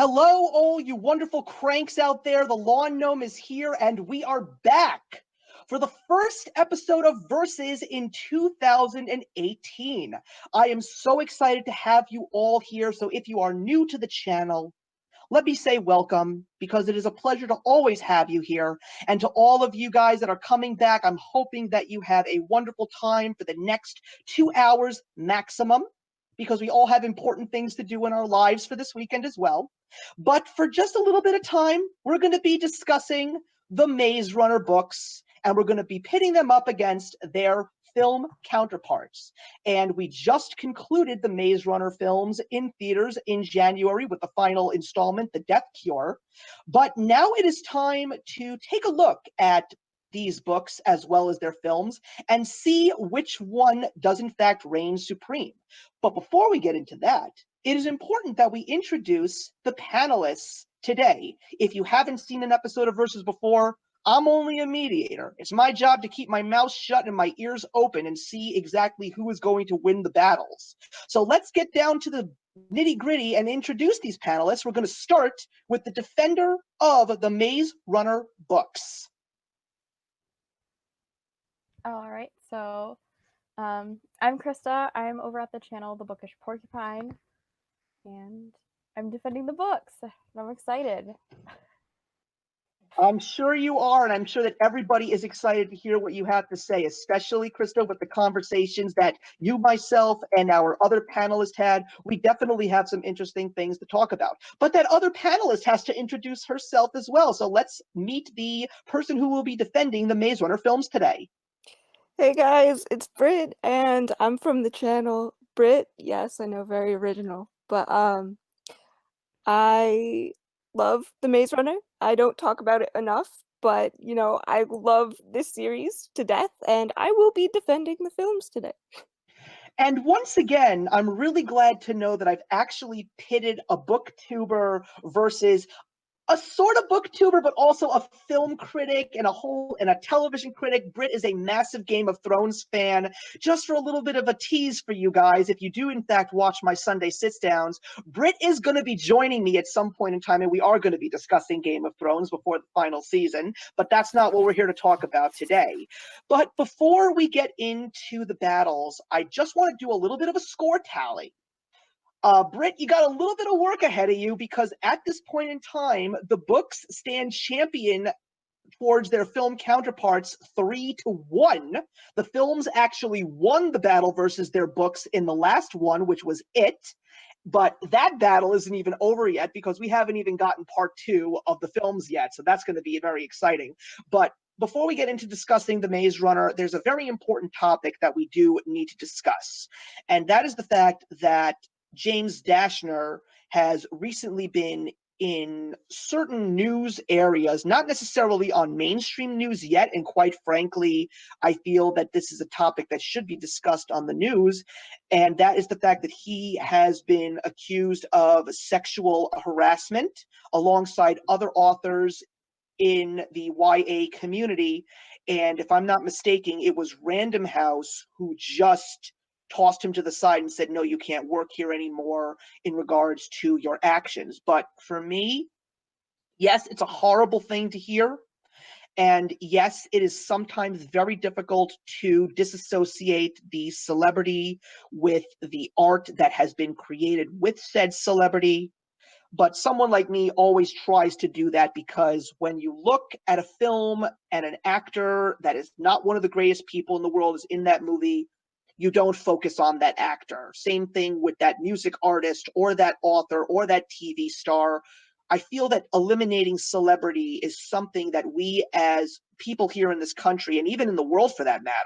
Hello, all you wonderful cranks out there. The Lawn Gnome is here, and we are back for the first episode of Versus in 2018. I am so excited to have you all here. So, if you are new to the channel, let me say welcome, because it is a pleasure to always have you here. And to all of you guys that are coming back, I'm hoping that you have a wonderful time for the next 2 hours maximum, because we all have important things to do in our lives for this weekend as well. But for just a little bit of time, we're going to be discussing the Maze Runner books, and we're going to be pitting them up against their film counterparts. And we just concluded the Maze Runner films in theaters in January with the final installment, The Death Cure. But now it is time to take a look at these books as well as their films and see which one does in fact reign supreme. But before we get into that, it is important that we introduce the panelists today. If you haven't seen an episode of Versus before, I'm only a mediator. It's my job to keep my mouth shut and my ears open and see exactly who is going to win the battles. So let's get down to the nitty-gritty and introduce these panelists. We're going to start with the defender of the Maze Runner books. All right, so I'm Krista. I'm over at the channel The Bookish Porcupine, and I'm defending the books. I'm excited. I'm sure you are, and I'm sure that everybody is excited to hear what you have to say, especially, Krista, with the conversations that you, myself, and our other panelists had. We definitely have some interesting things to talk about. But that other panelist has to introduce herself as well, so let's meet the person who will be defending the Maze Runner films today. Hey guys, it's Britt, and I'm from the channel Britt. Yes, I know, very original, but I love the Maze Runner. I don't talk about it enough, but I love this series to death, and I will be defending the films today. And once again, I'm really glad to know that I've actually pitted a booktuber versus a sort of booktuber, but also a film critic and a television critic. Britt is a massive Game of Thrones fan. Just for a little bit of a tease for you guys, if you do in fact watch my Sunday sit-downs, Britt is going to be joining me at some point in time, and we are going to be discussing Game of Thrones before the final season, but that's not what we're here to talk about today. But before we get into the battles, I just want to do a little bit of a score tally. Britt, you got a little bit of work ahead of you, because at this point in time, the books stand champion towards their film counterparts 3-1. The films actually won the battle versus their books in the last one, which was It. But that battle isn't even over yet, because we haven't even gotten part 2 of the films yet. So that's going to be very exciting. But before we get into discussing the Maze Runner, there's a very important topic that we do need to discuss. And that is the fact that James Dashner has recently been in certain news areas, not necessarily on mainstream news yet, and quite frankly, I feel that this is a topic that should be discussed on the news, and that is the fact that he has been accused of sexual harassment alongside other authors in the YA community. And if I'm not mistaken, it was Random House who just tossed him to the side and said, no, you can't work here anymore in regards to your actions. But for me, yes, it's a horrible thing to hear. And yes, it is sometimes very difficult to disassociate the celebrity with the art that has been created with said celebrity. But someone like me always tries to do that, because when you look at a film and an actor that is not one of the greatest people in the world is in that movie, you don't focus on that actor. Same thing with that music artist or that author or that TV star. I feel that eliminating celebrity is something that we as people here in this country, and even in the world for that matter,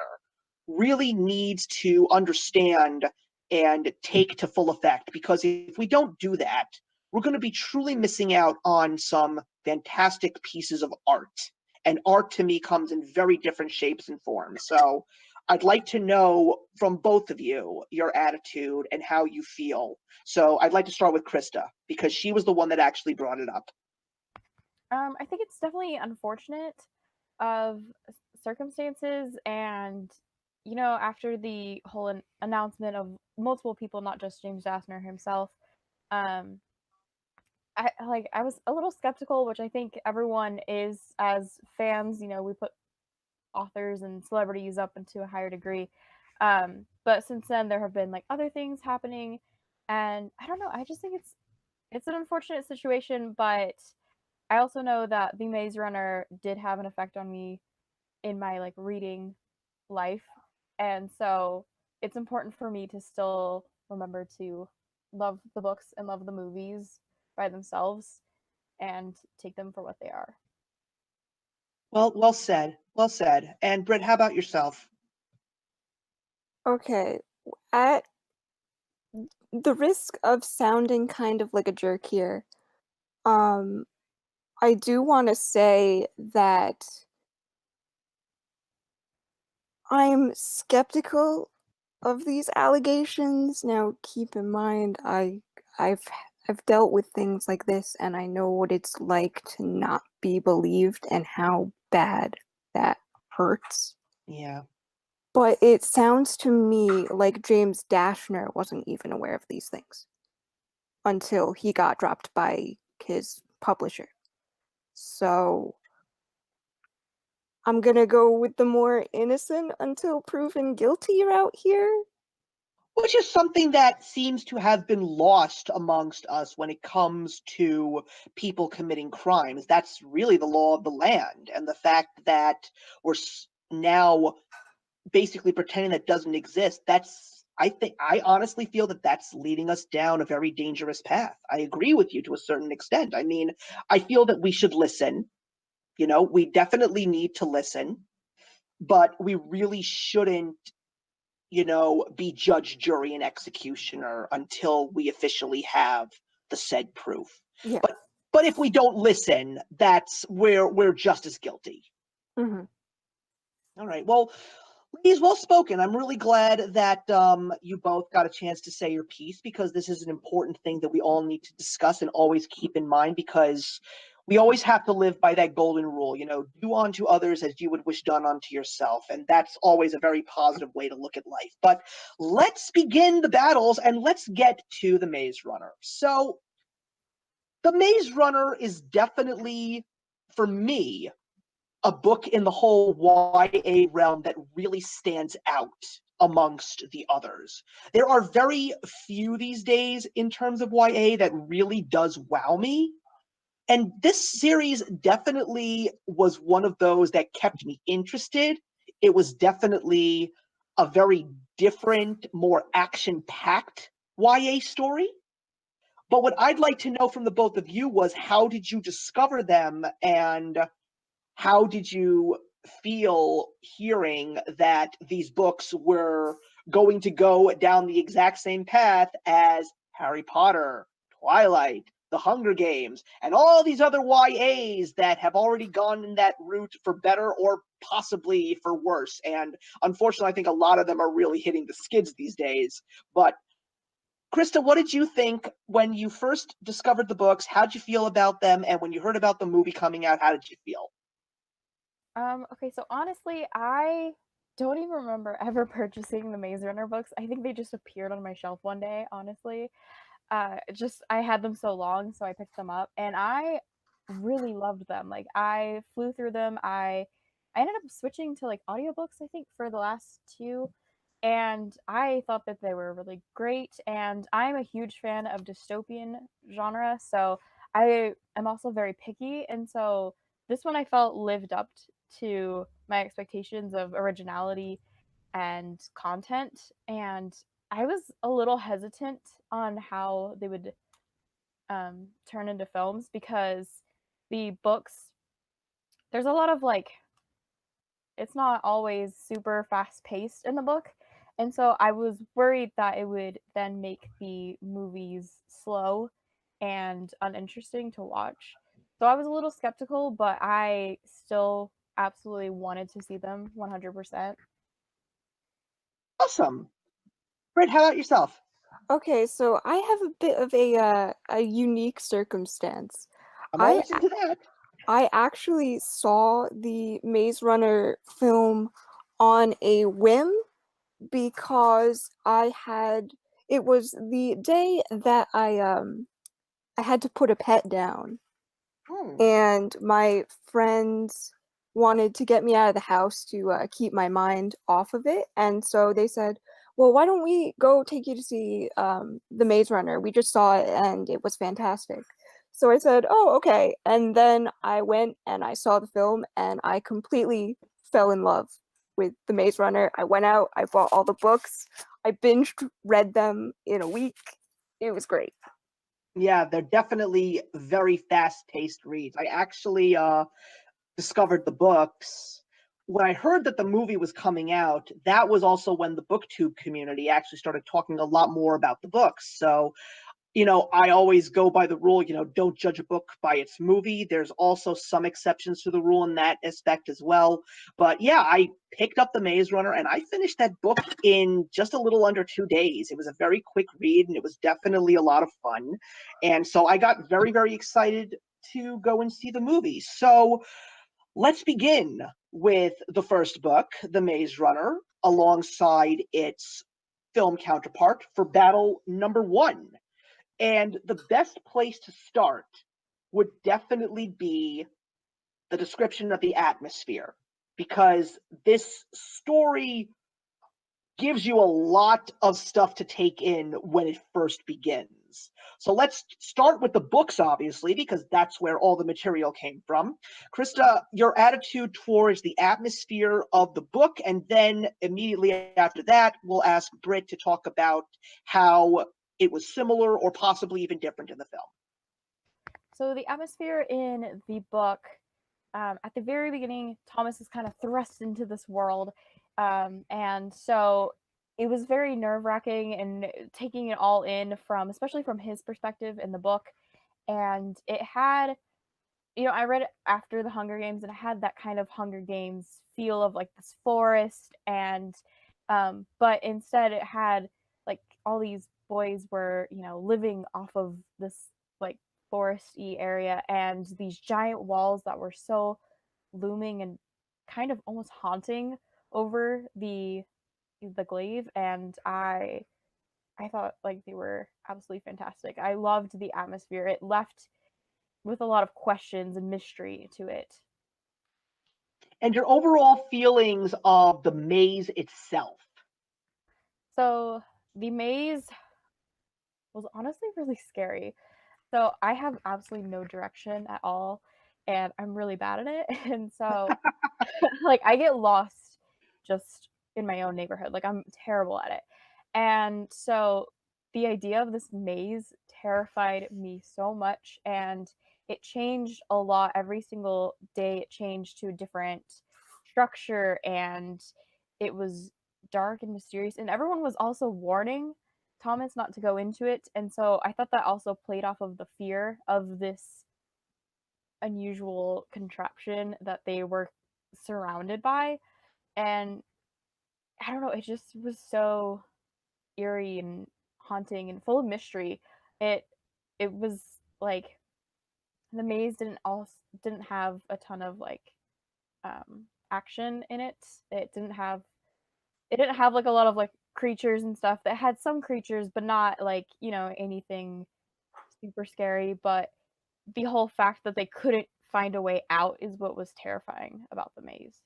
really needs to understand and take to full effect. Because if we don't do that, we're going to be truly missing out on some fantastic pieces of art. And art to me comes in very different shapes and forms. So I'd like to know from both of you your attitude and how you feel. So I'd like to start with Krista, because she was the one that actually brought it up. I think it's definitely unfortunate of circumstances, and after the whole announcement of multiple people, not just James Dashner himself, I was a little skeptical, which I think everyone is as fans. You know, we put authors and celebrities up into a higher degree. But since then, there have been like other things happening, and I don't know. I just think it's an unfortunate situation, but I also know that The Maze Runner did have an effect on me in my like reading life, and so it's important for me to still remember to love the books and love the movies by themselves and take them for what they are. Well said. Well said. And Britt, how about yourself? Okay, at the risk of sounding kind of like a jerk here, um, I do want to say that I'm skeptical of these allegations. Now, keep in mind, I've I've dealt with things like this, and I know what it's like to not be believed and how bad that hurts. Yeah. But it sounds to me like James Dashner wasn't even aware of these things until he got dropped by his publisher. So I'm gonna go with the more innocent until proven guilty route here. Which is something that seems to have been lost amongst us when it comes to people committing crimes. That's really the law of the land. And the fact that we're now basically pretending that doesn't exist, I honestly feel that that's leading us down a very dangerous path. I agree with you to a certain extent. I mean, I feel that we should listen. You know, we definitely need to listen, but we really shouldn't, be judge, jury, and executioner until we officially have the said proof. Yeah. But if we don't listen, that's where we're just as guilty. Mm-hmm. All right. Well, ladies, well spoken. I'm really glad that you both got a chance to say your piece, because this is an important thing that we all need to discuss and always keep in mind, because we always have to live by that golden rule, do unto others as you would wish done unto yourself. And that's always a very positive way to look at life. But let's begin the battles and let's get to the Maze Runner. So the Maze Runner is definitely, for me, a book in the whole YA realm that really stands out amongst the others. There are very few these days in terms of YA that really does wow me. And this series definitely was one of those that kept me interested. It was definitely a very different, more action-packed YA story. But what I'd like to know from the both of you was, how did you discover them, and how did you feel hearing that these books were going to go down the exact same path as Harry Potter, Twilight, The Hunger Games, and all these other YAs that have already gone in that route for better or possibly for worse? And unfortunately, I think a lot of them are really hitting the skids these days. But Krista, what did you think when you first discovered the books? How did you feel about them? And when you heard about the movie coming out, how did you feel? Okay, so honestly, I don't even remember ever purchasing the Maze Runner books. I think they just appeared on my shelf one day, honestly. Just I had them so long, so I picked them up and I really loved them. Like I flew through them. I ended up switching to like audiobooks, I think, for the last two, and I thought that they were really great, and I'm a huge fan of dystopian genre, so I am also very picky, and so this one I felt lived up to my expectations of originality and content, and I was a little hesitant on how they would turn into films, because the books, there's a lot of like, it's not always super fast paced in the book. And so I was worried that it would then make the movies slow and uninteresting to watch. So I was a little skeptical, but I still absolutely wanted to see them 100%. Awesome. Britt, how about yourself? Okay, so I have a bit of a unique circumstance. I'm I always into that. I actually saw the Maze Runner film on a whim because it was the day that I had to put a pet down. Hmm. And my friends wanted to get me out of the house to keep my mind off of it. And so they said, well, why don't we go take you to see The Maze Runner? We just saw it and it was fantastic. So I said, oh, okay. And then I went and I saw the film and I completely fell in love with The Maze Runner. I went out, I bought all the books, I binged read them in a week. It was great. Yeah, they're definitely very fast-paced reads. I actually discovered the books when I heard that the movie was coming out. That was also when the booktube community actually started talking a lot more about the books. So, I always go by the rule, don't judge a book by its movie. There's also some exceptions to the rule in that aspect as well. But yeah, I picked up The Maze Runner and I finished that book in just a little under 2 days. It was a very quick read and it was definitely a lot of fun. And so I got very, very excited to go and see the movie. So let's begin with the first book, The Maze Runner, alongside its film counterpart for battle number one. And the best place to start would definitely be the description of the atmosphere, because this story gives you a lot of stuff to take in when it first begins. So let's start with the books, obviously, because that's where all the material came from. Krista, your attitude towards the atmosphere of the book, and then immediately after that, we'll ask Britt to talk about how it was similar or possibly even different in the film. So the atmosphere in the book, at the very beginning, Thomas is kind of thrust into this world, and so it was very nerve-wracking and taking it all in from, especially from his perspective in the book. And it had, I read it after the Hunger Games, and it had that kind of Hunger Games feel of like this forest, and but instead it had like all these boys were, living off of this like foresty area, and these giant walls that were so looming and kind of almost haunting over the glaive. And I thought like they were absolutely fantastic. I loved the atmosphere. It left with a lot of questions and mystery to it. And your overall feelings of the maze itself. So the maze was honestly really scary. So I have absolutely no direction at all, and I'm really bad at it. And so like I get lost just in my own neighborhood. Like I'm terrible at it. And so the idea of this maze terrified me so much, and it changed a lot every single day. It changed to a different structure, and it was dark and mysterious, and everyone was also warning Thomas not to go into it. And so I thought that also played off of the fear of this unusual contraption that they were surrounded by. And I don't know, it just was so eerie and haunting and full of mystery. It was like the maze didn't have a ton of like action in it. It didn't have like a lot of like creatures and stuff. That had some creatures, but not like, anything super scary. But the whole fact that they couldn't find a way out is what was terrifying about the maze.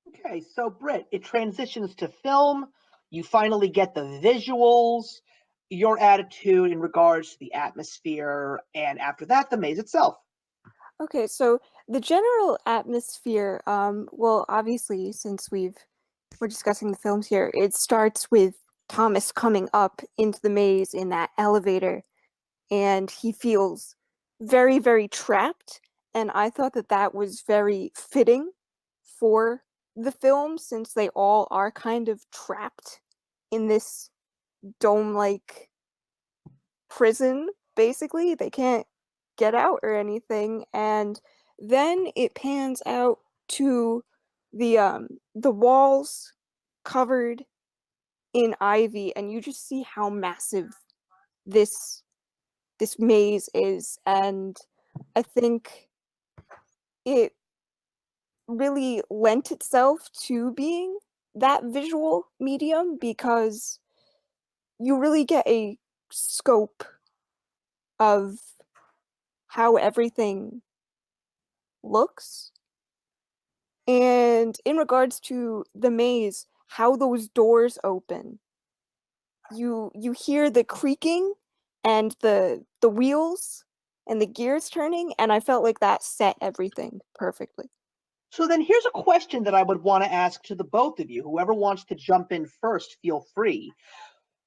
Okay, so Britt, it transitions to film. You finally get the visuals, your attitude in regards to the atmosphere, and after that, the maze itself. Okay, so the general atmosphere, well, obviously, since we're discussing the films here, it starts with Thomas coming up into the maze in that elevator, and he feels very, very trapped. And I thought that that was very fitting for the film, since they all are kind of trapped in this dome-like prison, basically. They can't get out or anything. And then it pans out to the walls covered in ivy, and you just see how massive this maze is. And I think it really lent itself to being that visual medium, because you really get a scope of how everything looks. And in regards to the maze, how those doors open, you hear the creaking and the wheels and the gears turning, and I felt like that set everything perfectly. So then here's a question that I would want to ask to the both of you. Whoever wants to jump in first, feel free.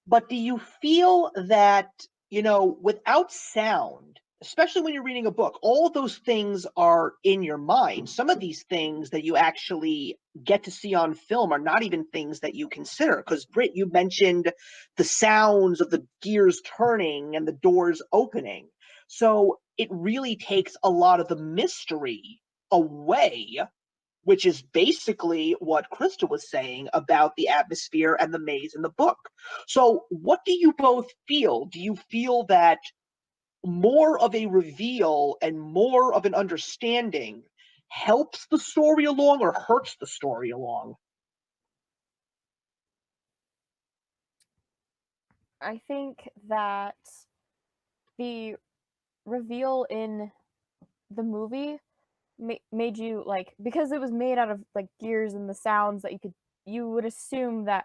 But do you feel that, without sound, especially when you're reading a book, all of those things are in your mind? Some of these things that you actually get to see on film are not even things that you consider. Because, Britt, you mentioned the sounds of the gears turning and the doors opening. So it really takes a lot of the mystery away, which is basically what Krista was saying about the atmosphere and the maze in the book. So, what do you both feel? Do you feel that more of a reveal and more of an understanding helps the story along or hurts the story along? I think that the reveal in the movie made you like, because it was made out of like gears and the sounds that you would assume that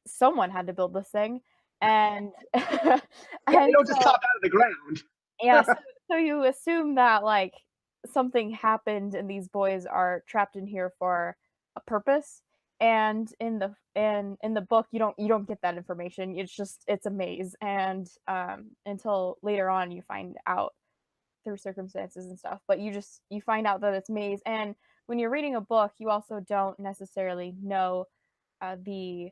someone had to build this thing, and Yeah, they and don't just so pop out of the ground. yeah, so you assume that like something happened and these boys are trapped in here for a purpose. And in the book, you don't get that information. It's a maze, and until later on you find out through circumstances and stuff. But you find out that it's maze, and when you're reading a book, you also don't necessarily know the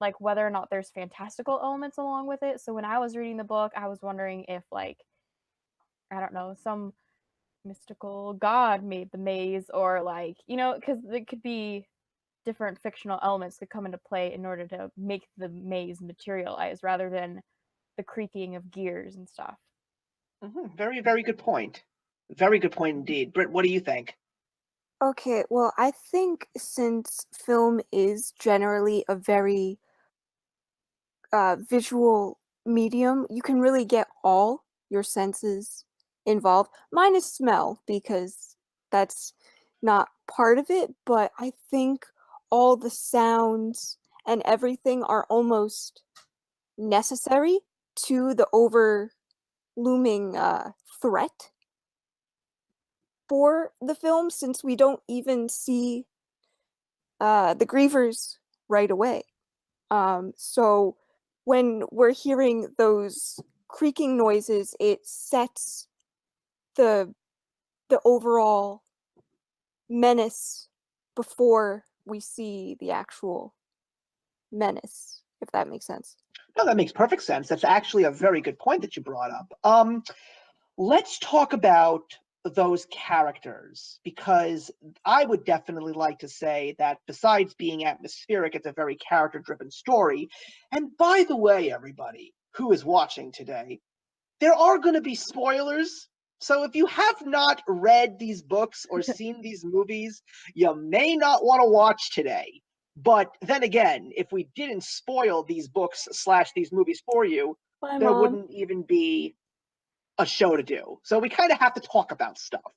like whether or not there's fantastical elements along with it. So when I was reading the book, I was wondering if like, I don't know, some mystical god made the maze, or like, because it could be different fictional elements that come into play in order to make the maze materialize rather than the creaking of gears and stuff. Very, very good point. Very good point indeed. Britt, what do you think? Okay, well, I think since film is generally a very visual medium, you can really get all your senses involved, minus smell, because that's not part of it, but I think all the sounds and everything are almost necessary to the over looming threat for the film, since we don't even see the grievers right away. So when we're hearing those creaking noises, it sets the overall menace before we see the actual menace, if that makes sense. No, that makes perfect sense. That's actually a very good point that you brought up. Let's talk about those characters, because I would definitely like to say that besides being atmospheric, it's a very character-driven story. And by the way, everybody who is watching today, there are going to be spoilers. So if you have not read these books or seen these movies, you may not want to watch today. But then again, if we didn't spoil these books / these movies for you, Bye, there Mom. wouldn't even be a show to do. So we kind of have to talk about stuff.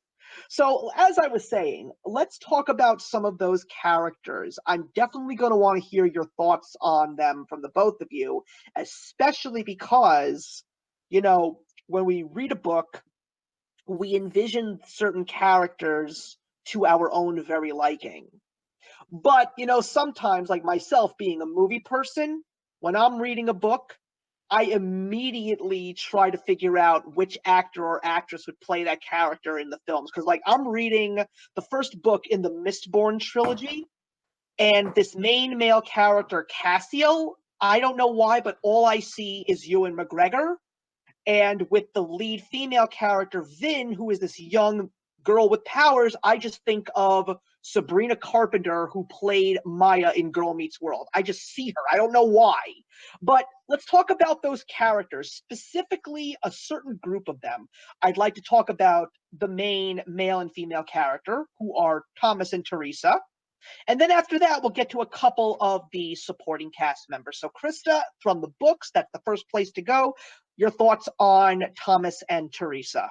So as I was saying, let's talk about some of those characters. I'm definitely going to want to hear your thoughts on them from the both of you, especially because, when we read a book, we envision certain characters to our own very liking. But, sometimes, like myself being a movie person, when I'm reading a book, I immediately try to figure out which actor or actress would play that character in the films. Because, like, I'm reading the first book in the Mistborn trilogy, and this main male character, Cassio, I don't know why, but all I see is Ewan McGregor. And with the lead female character, Vin, who is this young girl with powers, I just think of Sabrina Carpenter, who played Maya in Girl Meets World. I just see her. I don't know why. But let's talk about those characters, specifically a certain group of them. I'd like to talk about the main male and female character, who are Thomas and Teresa. And then after that, we'll get to a couple of the supporting cast members. So, Krista, from the books, that's the first place to go. your thoughts on Thomas and Teresa.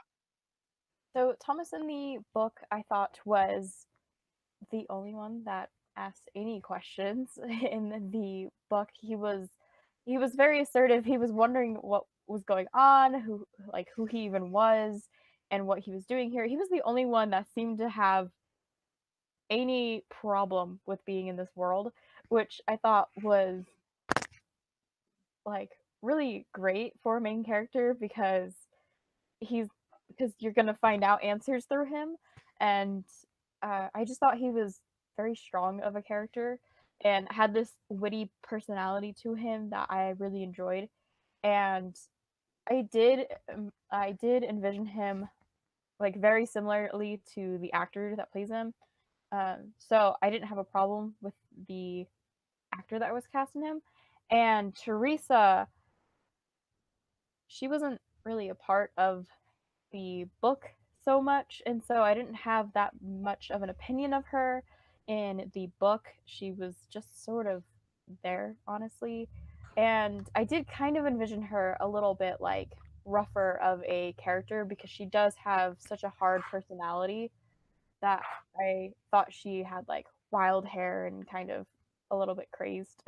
So Thomas in the book, I thought, was the only one that asked any questions. In the book, he was very assertive. He was wondering what was going on, who he even was, and what he was doing here. He was the only one that seemed to have any problem with being in this world, which I thought was like really great for a main character he's because you're gonna find out answers through him, and I just thought he was very strong of a character and had this witty personality to him that I really enjoyed, and I did envision him like very similarly to the actor that plays him. So I didn't have a problem with the actor that was casting him. And Teresa, she wasn't really a part of the book so much, and so I didn't have that much of an opinion of her in the book. She was just sort of there, honestly. And I did kind of envision her a little bit like rougher of a character because she does have such a hard personality that I thought she had like wild hair and kind of a little bit crazed.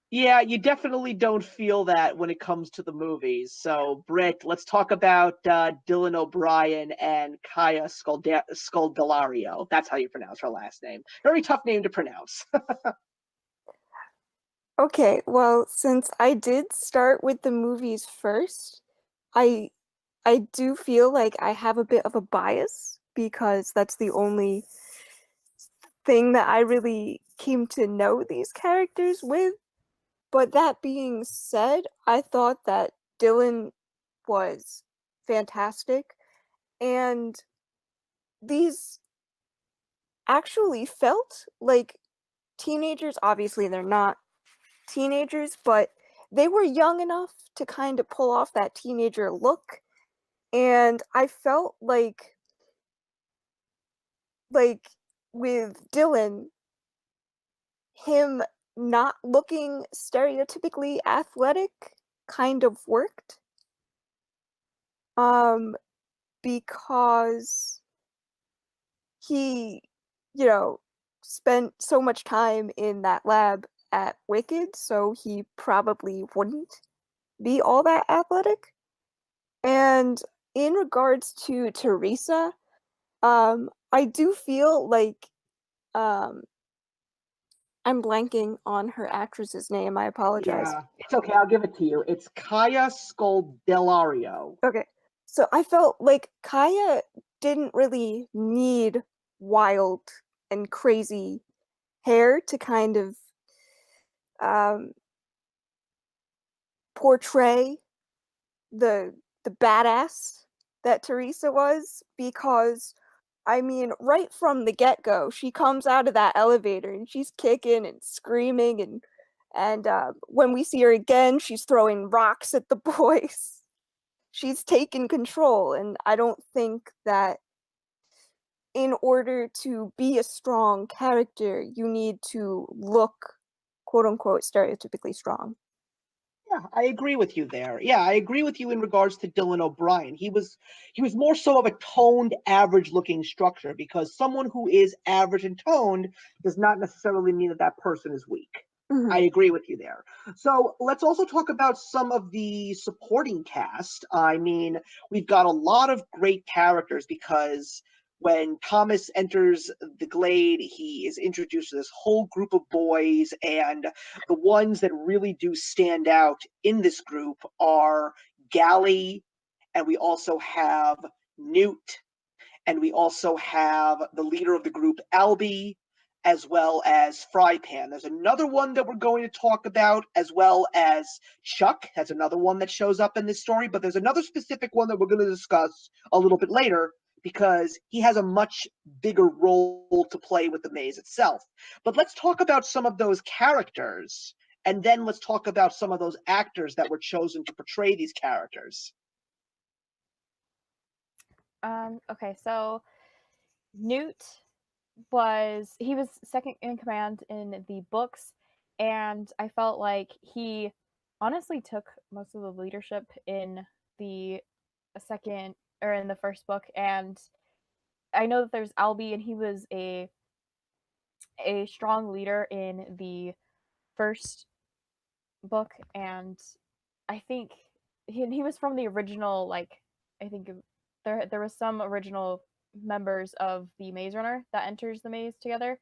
Yeah, you definitely don't feel that when it comes to the movies. So, Britt, let's talk about Dylan O'Brien and Kaya Scoldelario. That's how you pronounce her last name. Very tough name to pronounce. Okay, well, since I did start with the movies first, I I do feel like I have a bit of a bias because that's the only thing that I really came to know these characters with. But that being said, I thought that Dylan was fantastic, and these actually felt like teenagers. Obviously, they're not teenagers, but they were young enough to kind of pull off that teenager look. And I felt like with Dylan, him not looking stereotypically athletic kind of worked. Um, because he, you know, spent so much time in that lab at Wicked, so he probably wouldn't be all that athletic. And in regards to Teresa, I do feel like um, I'm blanking on her actress's name. I apologize. Yeah, it's okay. I'll give it to you. It's Kaya Scoldelario. Okay. So I felt like Kaya didn't really need wild and crazy hair to kind of um, portray the badass that Teresa was, because I mean, right from the get-go, she comes out of that elevator and she's kicking and screaming, and when we see her again, she's throwing rocks at the boys. She's taken control, and I don't think that in order to be a strong character, you need to look quote unquote stereotypically strong. Yeah, I agree with you there. Yeah, I agree with you in regards to Dylan O'Brien. He was more so of a toned, average-looking structure because someone who is average and toned does not necessarily mean that that person is weak. I Mm-hmm. agree with you there. So let's also talk about some of the supporting cast. I mean, we've got a lot of great characters because when Thomas enters the glade, he is introduced to this whole group of boys, and the ones that really do stand out in this group are Gally, and we also have Newt, and we also have the leader of the group, Albie, as well as Frypan. There's another one that we're going to talk about, as well as Chuck. That's another one that shows up in this story, but there's another specific one that we're going to discuss a little bit later because he has a much bigger role to play with the maze itself. But let's talk about some of those characters, and then let's talk about some of those actors that were chosen to portray these characters. Okay, so Newt he was second in command in the books, and I felt like he honestly took most of the leadership in the second or in the first book, and I know that there's Albie, and he was a strong leader in the first book, and I think he was from the original, like, I think there was some original members of the Maze Runner that enters the maze together,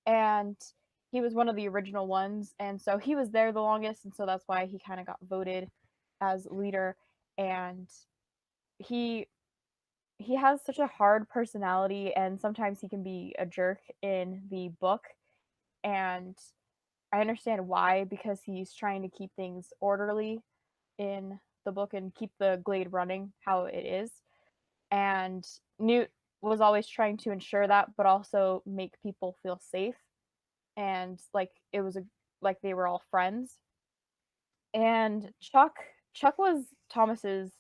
and he was one of the original ones, and so he was there the longest, and so that's why he kind of got voted as leader. And he he has such a hard personality, and sometimes he can be a jerk in the book, and I understand why, because he's trying to keep things orderly in the book and keep the glade running how it is. And Newt was always trying to ensure that, but also make people feel safe, and like it was a like they were all friends. And Chuck was Thomas's,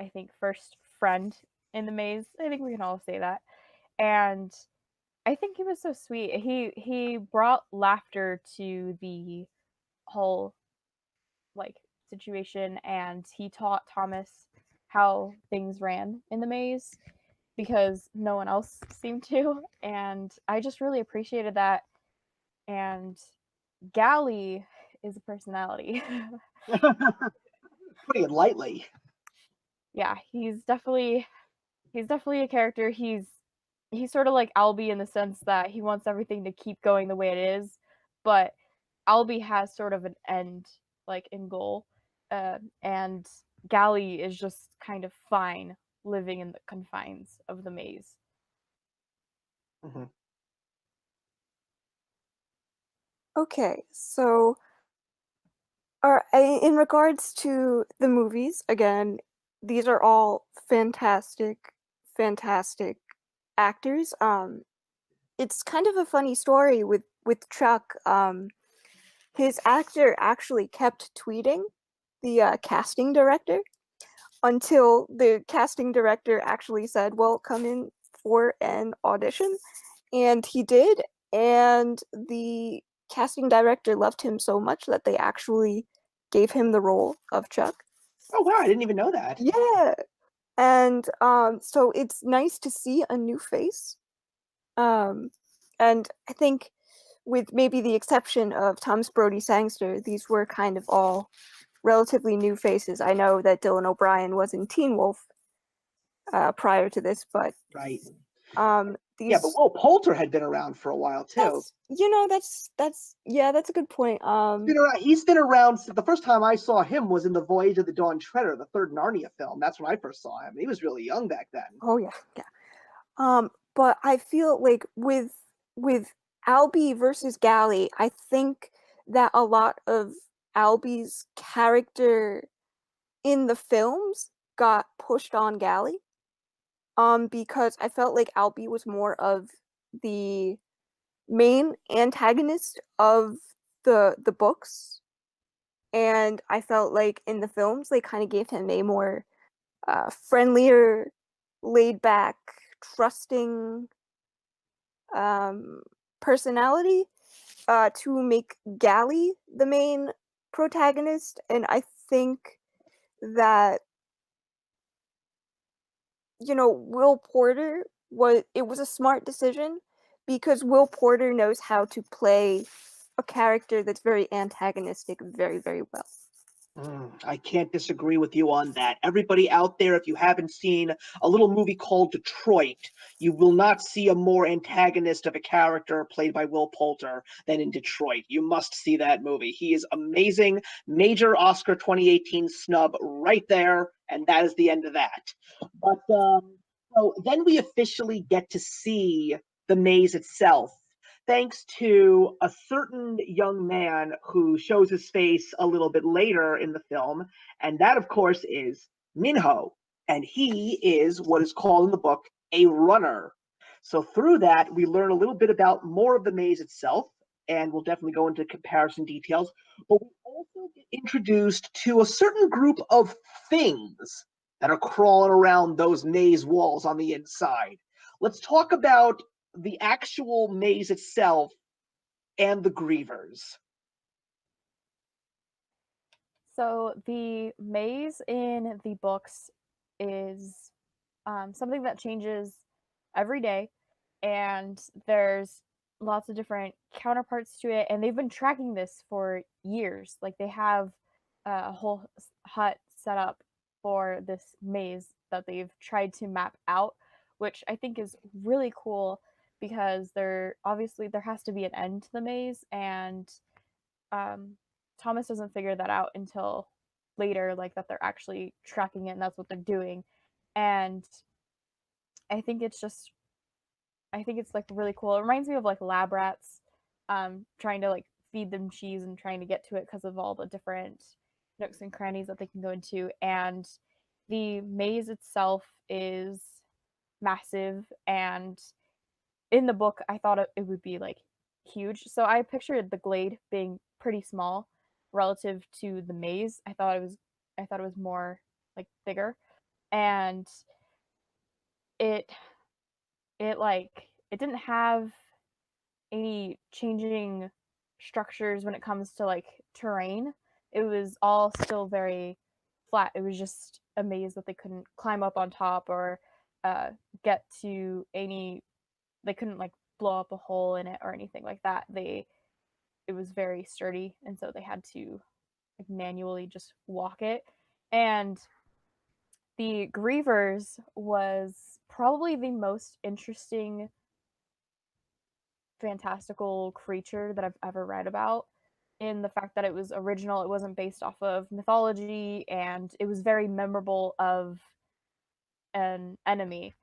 I think, first friend in the maze. I think we can all say that. And I think he was so sweet. He brought laughter to the whole, like, situation, and he taught Thomas how things ran in the maze because no one else seemed to, and I just really appreciated that. And Gally is a personality. Putting it lightly. Yeah, he's definitely a character. He's sort of like Albie in the sense that he wants everything to keep going the way it is, but Albie has sort of an end, like, in goal, and Gally is just kind of fine living in the confines of the maze. Mm-hmm. Okay, so in regards to the movies, again, these are all fantastic, fantastic actors. It's kind of a funny story with Chuck. His actor actually kept tweeting the casting director until the casting director actually said, "Well, come in for an audition," and he did. And the casting director loved him so much that they actually gave him the role of Chuck. Oh wow, I didn't even know that. Yeah, and so it's nice to see a new face. Um, and I think, with maybe the exception of Thomas Brody Sangster, these were kind of all relatively new faces. I know that Dylan O'Brien was in Teen Wolf prior to this, but Right. these Yeah, but Will Poulter had been around for a while too. that's a good point. He's been around. The first time I saw him was in The Voyage of the Dawn Treader, the third Narnia film. That's when I first saw him. He was really young back then. Oh yeah, yeah. But I feel like with Albie versus Gally, I think that a lot of Albie's character in the films got pushed on Gally. Because I felt like Albie was more of the main antagonist of the books, and I felt like in the films they kind of gave him a more friendlier, laid back, trusting personality to make Gally the main protagonist. And I think that, Will Porter was a smart decision, because Will Porter knows how to play a character that's very antagonistic very, very well. I can't disagree with you on that. Everybody out there, if you haven't seen a little movie called Detroit, you will not see a more antagonist of a character played by Will Poulter than in Detroit. You must see that movie. He is amazing. Major Oscar 2018 snub right there, and that is the end of that. But so then we officially get to see the maze itself, thanks to a certain young man who shows his face a little bit later in the film. And that, of course, is Minho. And he is what is called in the book a runner. So through that, we learn a little bit about more of the maze itself, and we'll definitely go into comparison details. But we also get introduced to a certain group of things that are crawling around those maze walls on the inside. Let's talk about the actual maze itself and the grievers. So the maze in the books is something that changes every day, and there's lots of different counterparts to it, and they've been tracking this for years. Like they have a whole hut set up for this maze that they've tried to map out, which I think is really cool because there has to be an end to the maze, and um, Thomas doesn't figure that out until later, like that they're actually tracking it and that's what they're doing. And I think it's just, I think it's like really cool. It reminds me of like lab rats, trying to like feed them cheese and trying to get to it because of all the different nooks and crannies that they can go into. And the maze itself is massive, and in the book I thought it would be like huge, so I pictured the glade being pretty small relative to the maze. I thought it was more like bigger, and it it didn't have any changing structures when it comes to like terrain. It was all still very flat. It was just a maze that they couldn't climb up on top or get to any, they couldn't like blow up a hole in it or anything like that. It was very sturdy, and so they had to like manually just walk it. And the Grievers was probably the most interesting fantastical creature that I've ever read about, in the fact that it was original, it wasn't based off of mythology, and it was very memorable of an enemy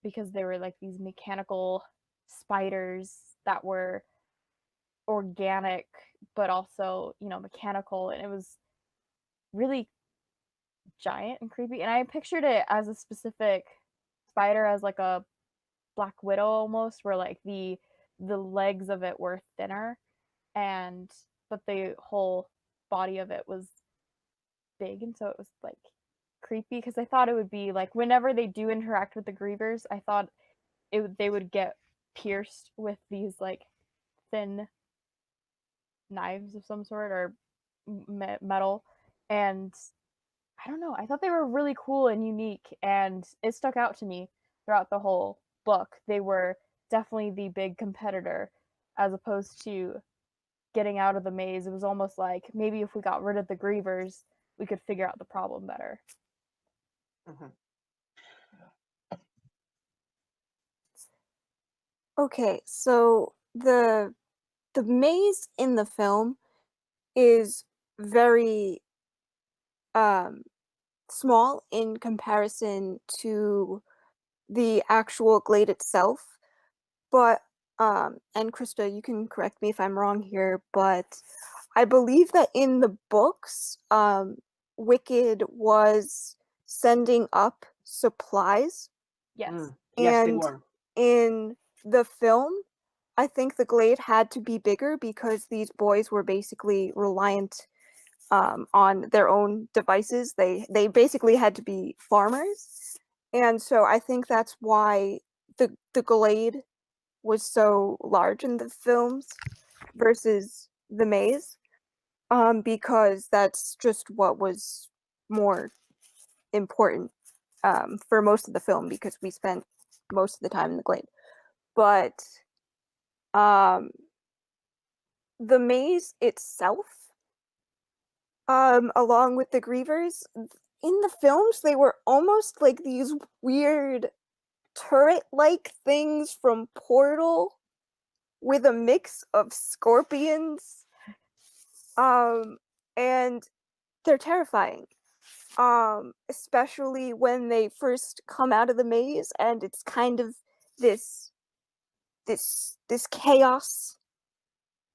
because they were like these mechanical spiders that were organic but also, mechanical, and it was really giant and creepy. And I pictured it as a specific spider, as like a black widow almost, where like the legs of it were thinner, and but the whole body of it was big, and so it was like creepy because I thought it would be like whenever they do interact with the grievers, I thought they would get pierced with these like thin knives of some sort or metal. And I don't know, I thought they were really cool and unique, and it stuck out to me throughout the whole book. They were definitely the big competitor, as opposed to getting out of the maze. It was almost like maybe if we got rid of the grievers, we could figure out the problem better. Mm-hmm. Okay, so the maze in the film is very small in comparison to the actual glade itself. But and Krista, you can correct me if I'm wrong here, but I believe that in the books, Wicked was sending up supplies, Yes. Yes, they and were. in the film, I think the glade had to be bigger because these boys were basically reliant on their own devices. They basically had to be farmers, and so I think that's why the glade was so large in the films versus the maze, because that's just what was more important for most of the film because we spent most of the time in the glade. But the maze itself, along with the grievers, in the films they were almost like these weird turret-like things from Portal with a mix of scorpions, and they're terrifying, especially when they first come out of the maze and it's kind of this chaos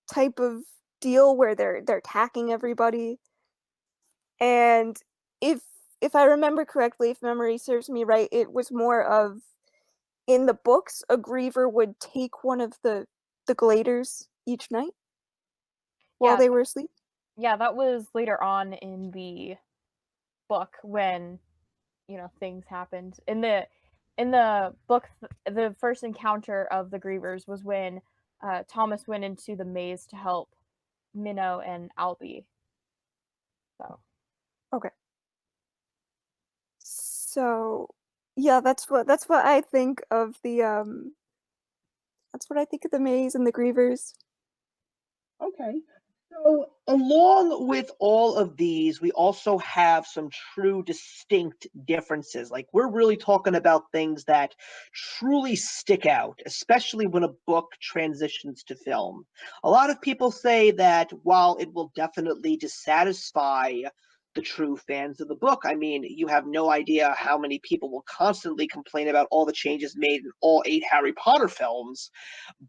type of deal where they're attacking everybody. And if I remember correctly, if memory serves me right, it was more of, in the books, a griever would take one of the gladers each night while Yeah, they were asleep. yeah, that was later on in the book when, things happened. In the book, the first encounter of the grievers was when Thomas went into the maze to help Minnow and Albie. So Okay. So yeah, that's what I think of the that's what I think of the Maze and the Grievers. Okay. So, along with all of these, we also have some true distinct differences. Like, we're really talking about things that truly stick out, especially when a book transitions to film. A lot of people say that while it will definitely dissatisfy the true fans of the book, I mean, you have no idea how many people will constantly complain about all the changes made in all 8 Harry Potter films,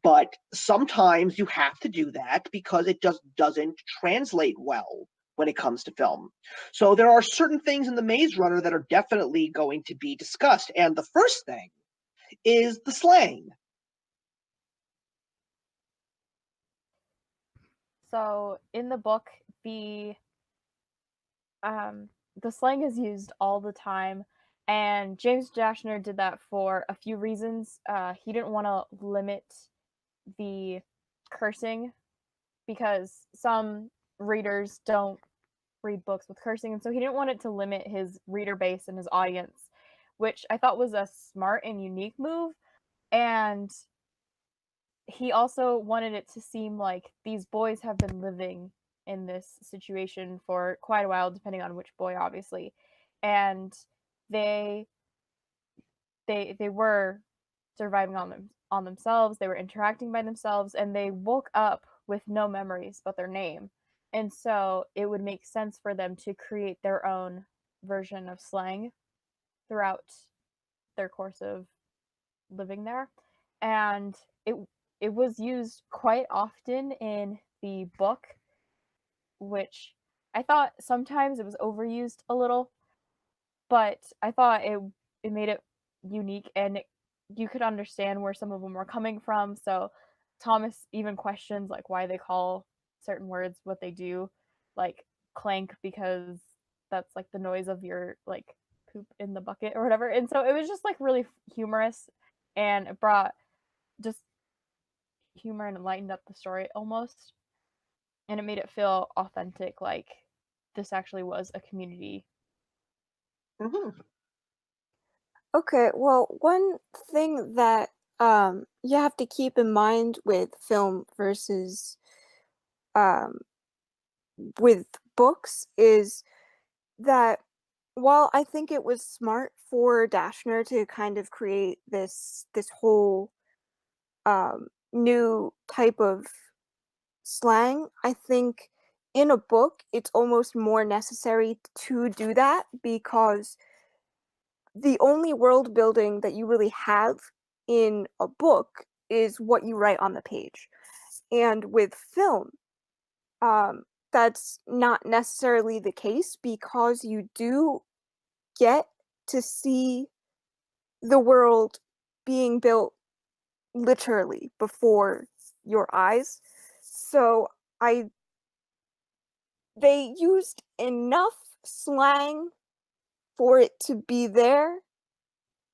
but sometimes you have to do that because it just doesn't translate well when it comes to film. So there are certain things in the Maze Runner that are definitely going to be discussed. And the first thing is the slang. so in the book, the um the slang is used all the time, and James Dashner did that for a few reasons. He didn't want to limit the cursing because some readers don't read books with cursing, and so he didn't want it to limit his reader base and his audience, which I thought was a smart and unique move. And he also wanted it to seem like these boys have been living in this situation for quite a while, depending on which boy, obviously, and they they were surviving on themselves. They were interacting by themselves, and they woke up with no memories but their name. And so it would make sense for them to create their own version of slang throughout their course of living there. And it it was used quite often in the book, which I thought sometimes it was overused a little, but I thought it made it unique, and you could understand where some of them were coming from. So Thomas even questions like why they call certain words what they do, like clank, because that's like the noise of your like poop in the bucket or whatever. And so it was just like really humorous, and it brought just humor and lightened up the story almost, and it made it feel authentic, like this actually was a community. Mhm. Okay, well, one thing that you have to keep in mind with film versus um with books is that while I think it was smart for Dashner to kind of create this whole new type of slang, I think in a book it's almost more necessary to do that because the only world building that you really have in a book is what you write on the page. And with film, um, that's not necessarily the case because you do get to see the world being built literally before your eyes. So I they used enough slang for it to be there,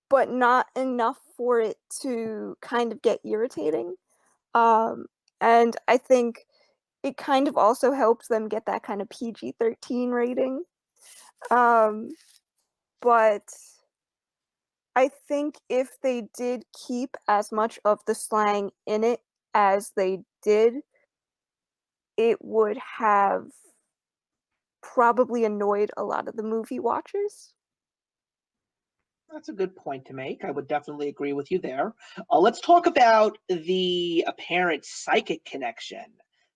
but not enough for it to kind of get irritating. Um, and I think it kind of also helps them get that kind of PG-13 rating. Um, but I think if they did keep as much of the slang in it as they did, it would have probably annoyed a lot of the movie watchers. That's a good point to make. I would definitely agree with you there. Let's talk about the apparent psychic connection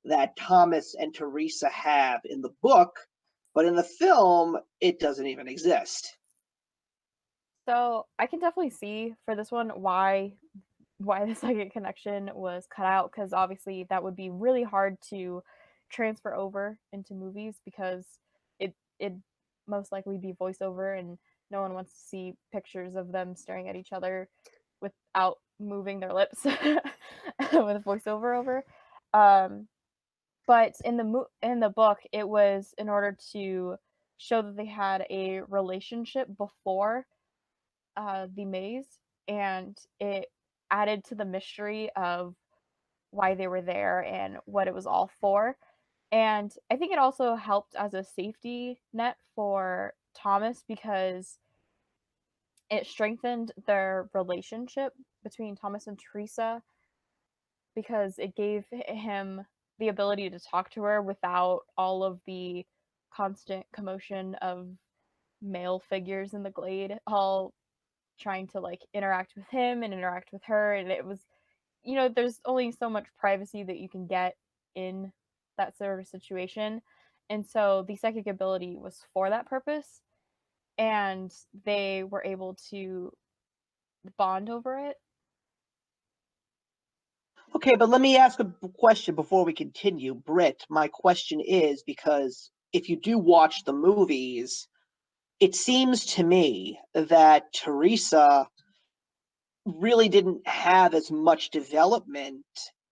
that Thomas and Teresa have in the book, but in the film, it doesn't even exist. So I can definitely see for this one why the second connection was cut out, because obviously that would be really hard to transfer over into movies because it most likely be voiceover, and no one wants to see pictures of them staring at each other without moving their lips with voiceover over. Um, but in the book, it was in order to show that they had a relationship before the maze, and it added to the mystery of why they were there and what it was all for. And I think it also helped as a safety net for Thomas because it strengthened their relationship between Thomas and Teresa because it gave him the ability to talk to her without all of the constant commotion of male figures in the glade all trying to like interact with him and interact with her. And it was, there's only so much privacy that you can get in that sort of situation. And so the psychic ability was for that purpose, and they were able to bond over it. Okay, but let me ask a question before we continue. Britt, my question is, because if you do watch the movies, it seems to me that Teresa really didn't have as much development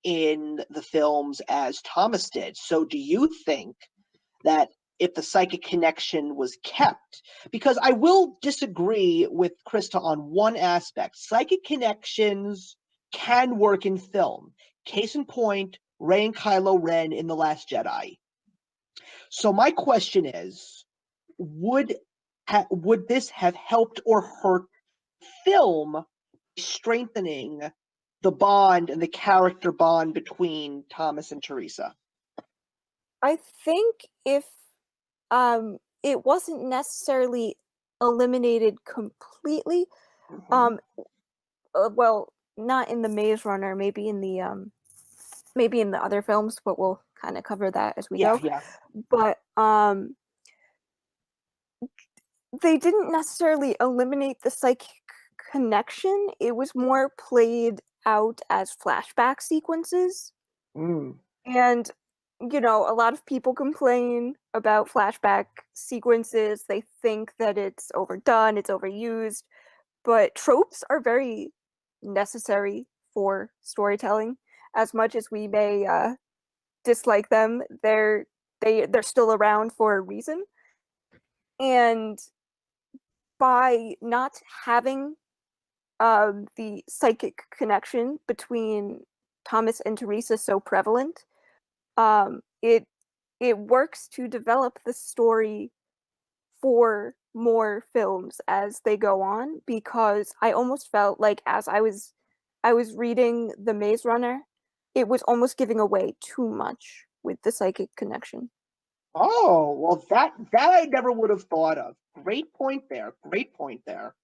in the films as Thomas did. So do you think that if the psychic connection was kept, because I will disagree with Krista on one aspect, psychic connections can work in film. Case in point, Rey and Kylo Ren in The Last Jedi. So my question is, would this have helped or hurt film strengthening the bond and the character bond between Thomas and Teresa? I think if it wasn't necessarily eliminated completely, Mhm. well, not in the Maze Runner, maybe in the other films, but we'll kind of cover that as we Yeah, go. yeah. But they didn't necessarily eliminate the psychic connection. It was more played out as flashback sequences. Mm. And, a lot of people complain about flashback sequences. They think that it's overdone, it's overused. But tropes are very necessary for storytelling. As much as we may dislike them, they're still around for a reason. And by not having the psychic connection between Thomas and Teresa so prevalent, it works to develop the story for more films as they go on, because I almost felt like as I was reading The Maze Runner, it was almost giving away too much with the psychic connection. Oh, well, that I never would have thought of. Great point there. Great point there.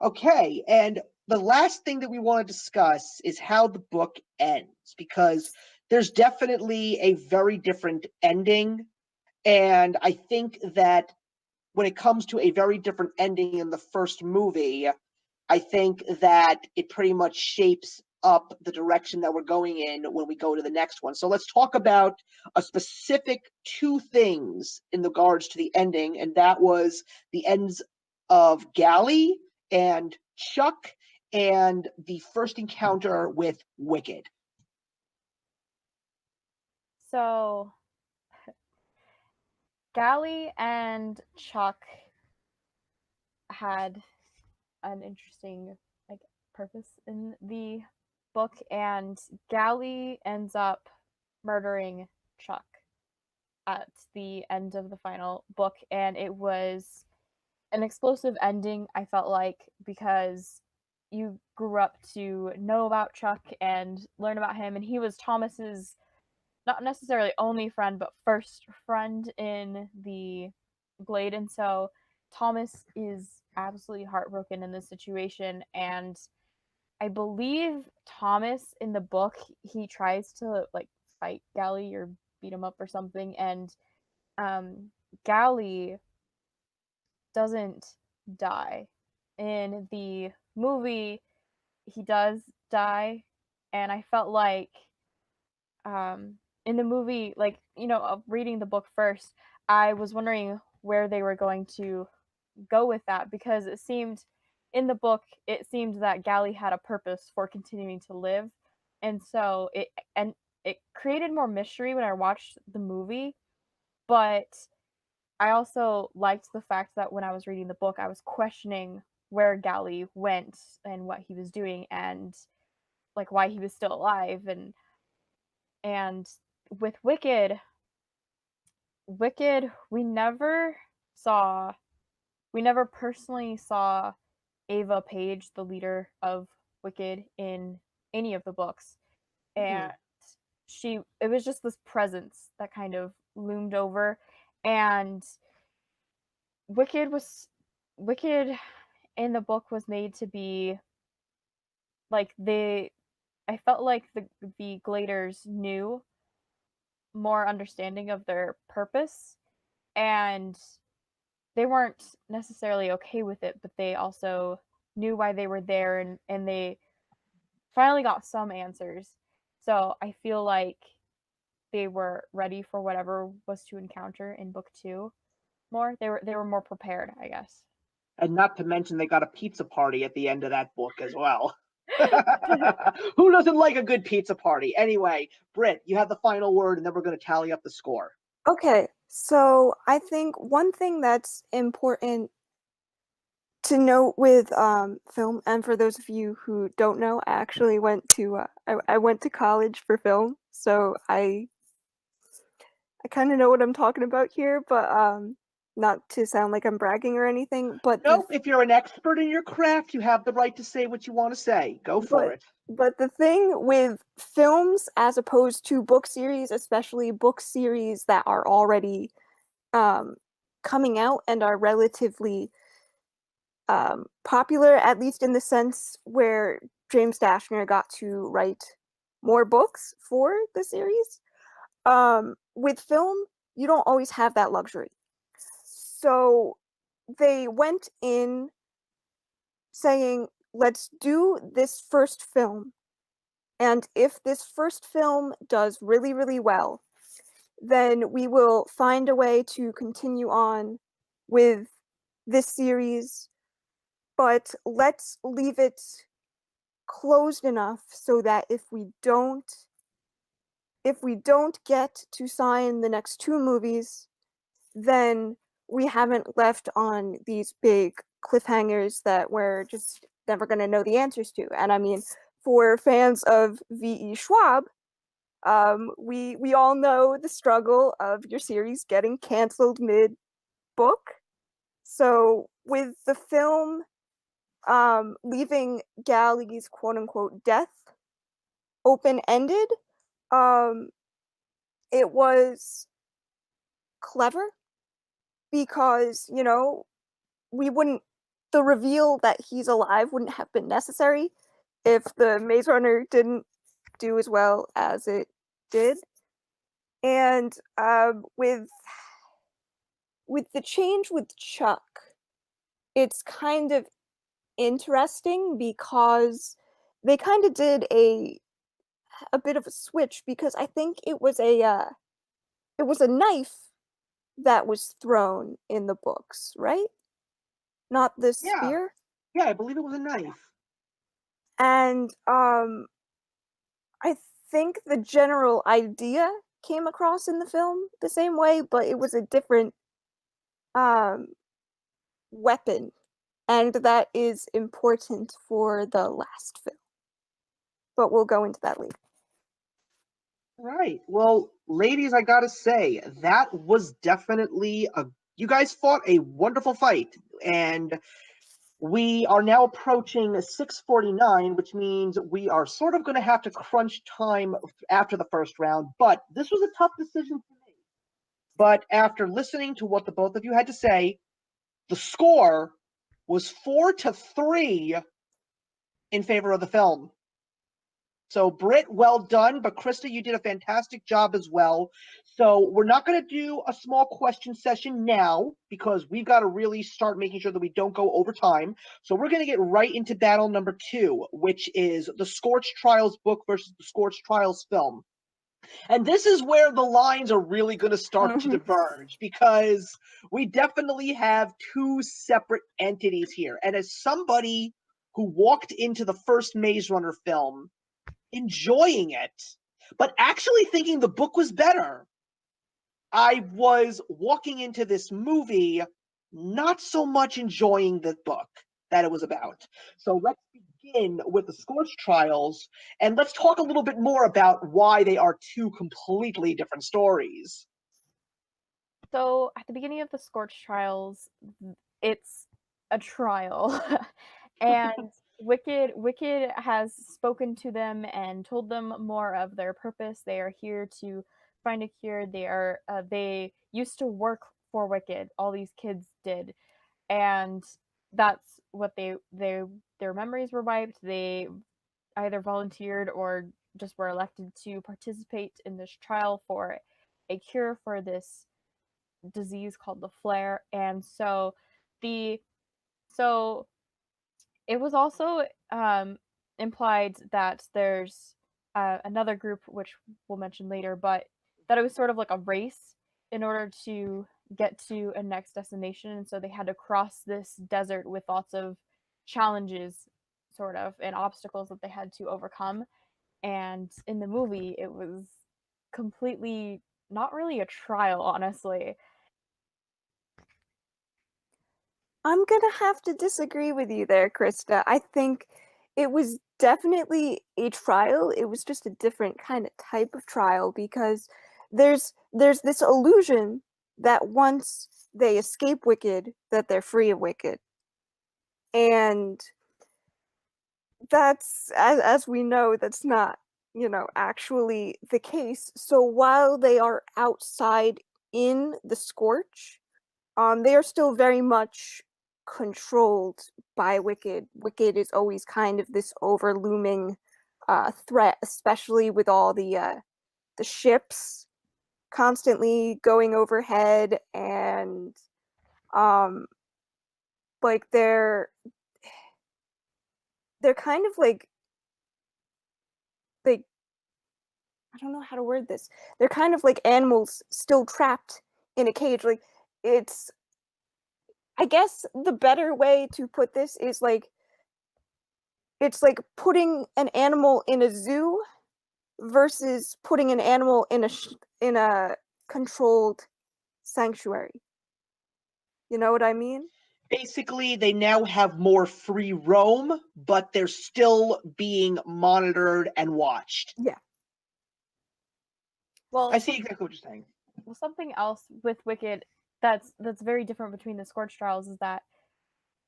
Okay, and the last thing that we want to discuss is how the book ends, because there's definitely a very different ending, and I think that when it comes to a very different ending in the first movie, I think that it pretty much shapes up the direction that we're going in when we go to the next one. So let's talk about a specific two things in regards to the ending, and that was the ends of Gally and Chuck and the first encounter with Wicked. So Gally and Chuck had an interesting like purpose in the book, and Gally ends up murdering Chuck at the end of the final book, and it was an explosive ending, I felt like, because you grew up to know about Chuck and learn about him, and he was Thomas's not necessarily only friend, but first friend in the Glade. And so Thomas is absolutely heartbroken in this situation. And I believe Thomas in the book, he tries to like fight Gally or beat him up or something. And Gally doesn't die. In the movie, he does die. And I felt like in the movie, like, reading the book first, I was wondering where they were going to go with that, because it seemed in the book, it seemed that Gally had a purpose for continuing to live. And so it created more mystery when I watched the movie, but I also liked the fact that when I was reading the book, I was questioning where Gally went and what he was doing, and like why he was still alive. And with Wicked, Wicked, we never personally saw Ava Page, the leader of Wicked, in any of the books. And it was just this presence that kind of loomed over. And Wicked in the book was made to be like I felt like the Gladers knew more understanding of their purpose, and they weren't necessarily okay with it, but they also knew why they were there, and they finally got some answers. So I feel like they were ready for whatever was to encounter in book 2 more. They were more prepared, I guess. And not to mention they got a pizza party at the end of that book as well. Who doesn't like a good pizza party? Anyway, Britt, you have the final word, and then we're going to tally up the score. Okay, so I think one thing that's important to note with film, and for those of you who don't know, I actually went to I went to college for film, so I kind of know what I'm talking about here, but not to sound like I'm bragging or anything, but No, if you're an expert in your craft, you have the right to say what you want to say. Go for it. But the thing with films as opposed to book series, especially book series that are already coming out and are relatively popular, at least in the sense where James Dashner got to write more books for the series. With film, you don't always have that luxury. So they went in saying, let's do this first film. And if this first film does really, really well, then we will find a way to continue on with this series, but let's leave it closed enough so that if we don't get to sign the next 2 movies, then we haven't left on these big cliffhangers that we're just never going to know the answers to. And I mean, for fans of V.E. Schwab, we all know the struggle of your series getting canceled mid-book. So with the film leaving Gally's quote-unquote death open-ended, it was clever because, you know, the reveal that he's alive wouldn't have been necessary if the Maze Runner didn't do as well as it did. And with the change with Chuck, it's kind of interesting because they kind of did a bit of a switch, because I think it was a knife that was thrown in the books, right? Not the spear? Yeah, I believe it was a knife. And I think the general idea came across in the film the same way, but it was a different weapon, and that is important for the last film. But we'll go into that later. Right. Well, ladies, I gotta say, that was definitely you guys fought a wonderful fight, and we are now approaching 6:49, which means we are sort of going to have to crunch time after the first round, but this was a tough decision for me. But after listening to what the both of you had to say, the score was 4-3 in favor of the film. So, Britt, well done. But Krista, you did a fantastic job as well. So we're not going to do a small question session now because we've got to really start making sure that we don't go over time. So we're going to get right into battle number 2, which is the Scorched Trials book versus the Scorched Trials film. And this is where the lines are really going to start to diverge, because we definitely have 2 separate entities here. And as somebody who walked into the first Maze Runner film enjoying it, but actually thinking the book was better, I was walking into this movie not so much enjoying the book that it was about. So let's begin with the Scorched Trials, and let's talk a little bit more about why they are 2 completely different stories. So at the beginning of the Scorch trials, it's a trial, and Wicked has spoken to them and told them more of their purpose. They are here to find a cure. They used to work for Wicked. All these kids did, and that's what their memories were wiped. They either volunteered or just were elected to participate in this trial for a cure for this disease called the flare. And the so it was also implied that there's another group which we'll mention later, but that it was sort of like a race in order to get to a next destination, and so they had to cross this desert with lots of challenges, sort of, and obstacles that they had to overcome. And in the movie, it was completely not really a trial, honestly. I'm gonna have to disagree with you there, Krista. I think it was definitely a trial. It was just a different kind of type of trial because there's this illusion that once they escape Wicked, that they're free of Wicked. And that's as we know, that's not, actually the case. So while they are outside in the Scorch, they are still very much controlled by Wicked. Wicked is always kind of this overlooming threat, especially with all the ships constantly going overhead, and like they're kind of like I don't know how to word this. They're kind of like animals still trapped in a cage. Like it's I guess the better way to put this is like it's like putting an animal in a zoo versus putting an animal in a controlled sanctuary. You know what I mean? Basically, they now have more free roam, but they're still being monitored and watched. Yeah. Well, I see exactly what you're saying. something else with Wicked that's very different between the Scorch Trials is that,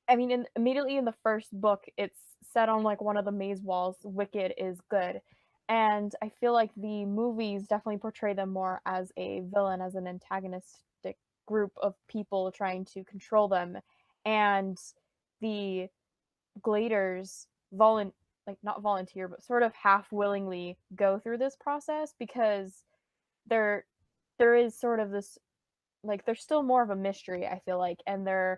I mean, immediately in the first book, it's set on like one of the maze walls. Wicked is good, and I feel like the movies definitely portray them more as a villain, as an antagonistic group of people trying to control them, and the Gladers like not volunteer, but sort of half willingly go through this process because there there is sort of this, like, there's still more of a mystery, I feel like, and they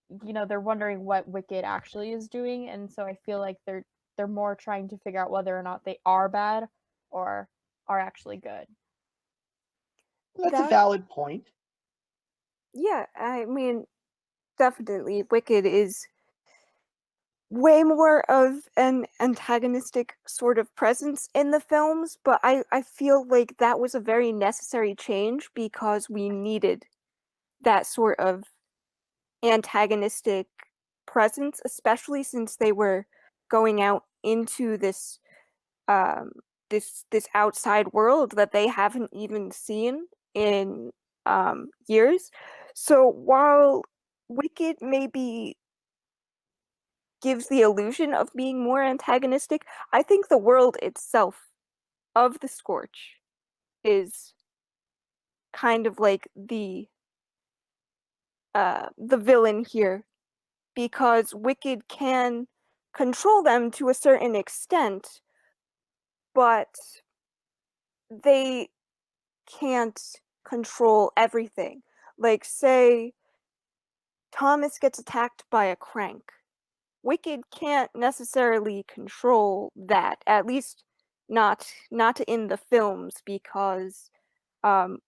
they're wondering what Wicked actually is doing, and so I feel like they're more trying to figure out whether or not they are bad or are actually good. That's a That valid point. Yeah, I mean, definitely Wicked is way more of an antagonistic sort of presence in the films, but I feel like that was a very necessary change because we needed that sort of antagonistic presence, especially since they were going out into um this outside world that they haven't even seen in years. So while Wicked maybe gives the illusion of being more antagonistic, I think the world itself of the Scorch is kind of like the villain here because Wicked can control them to a certain extent, but they can't control everything. Like, say, Thomas gets attacked by a crank. Wicked can't necessarily control that, at least not in the films, because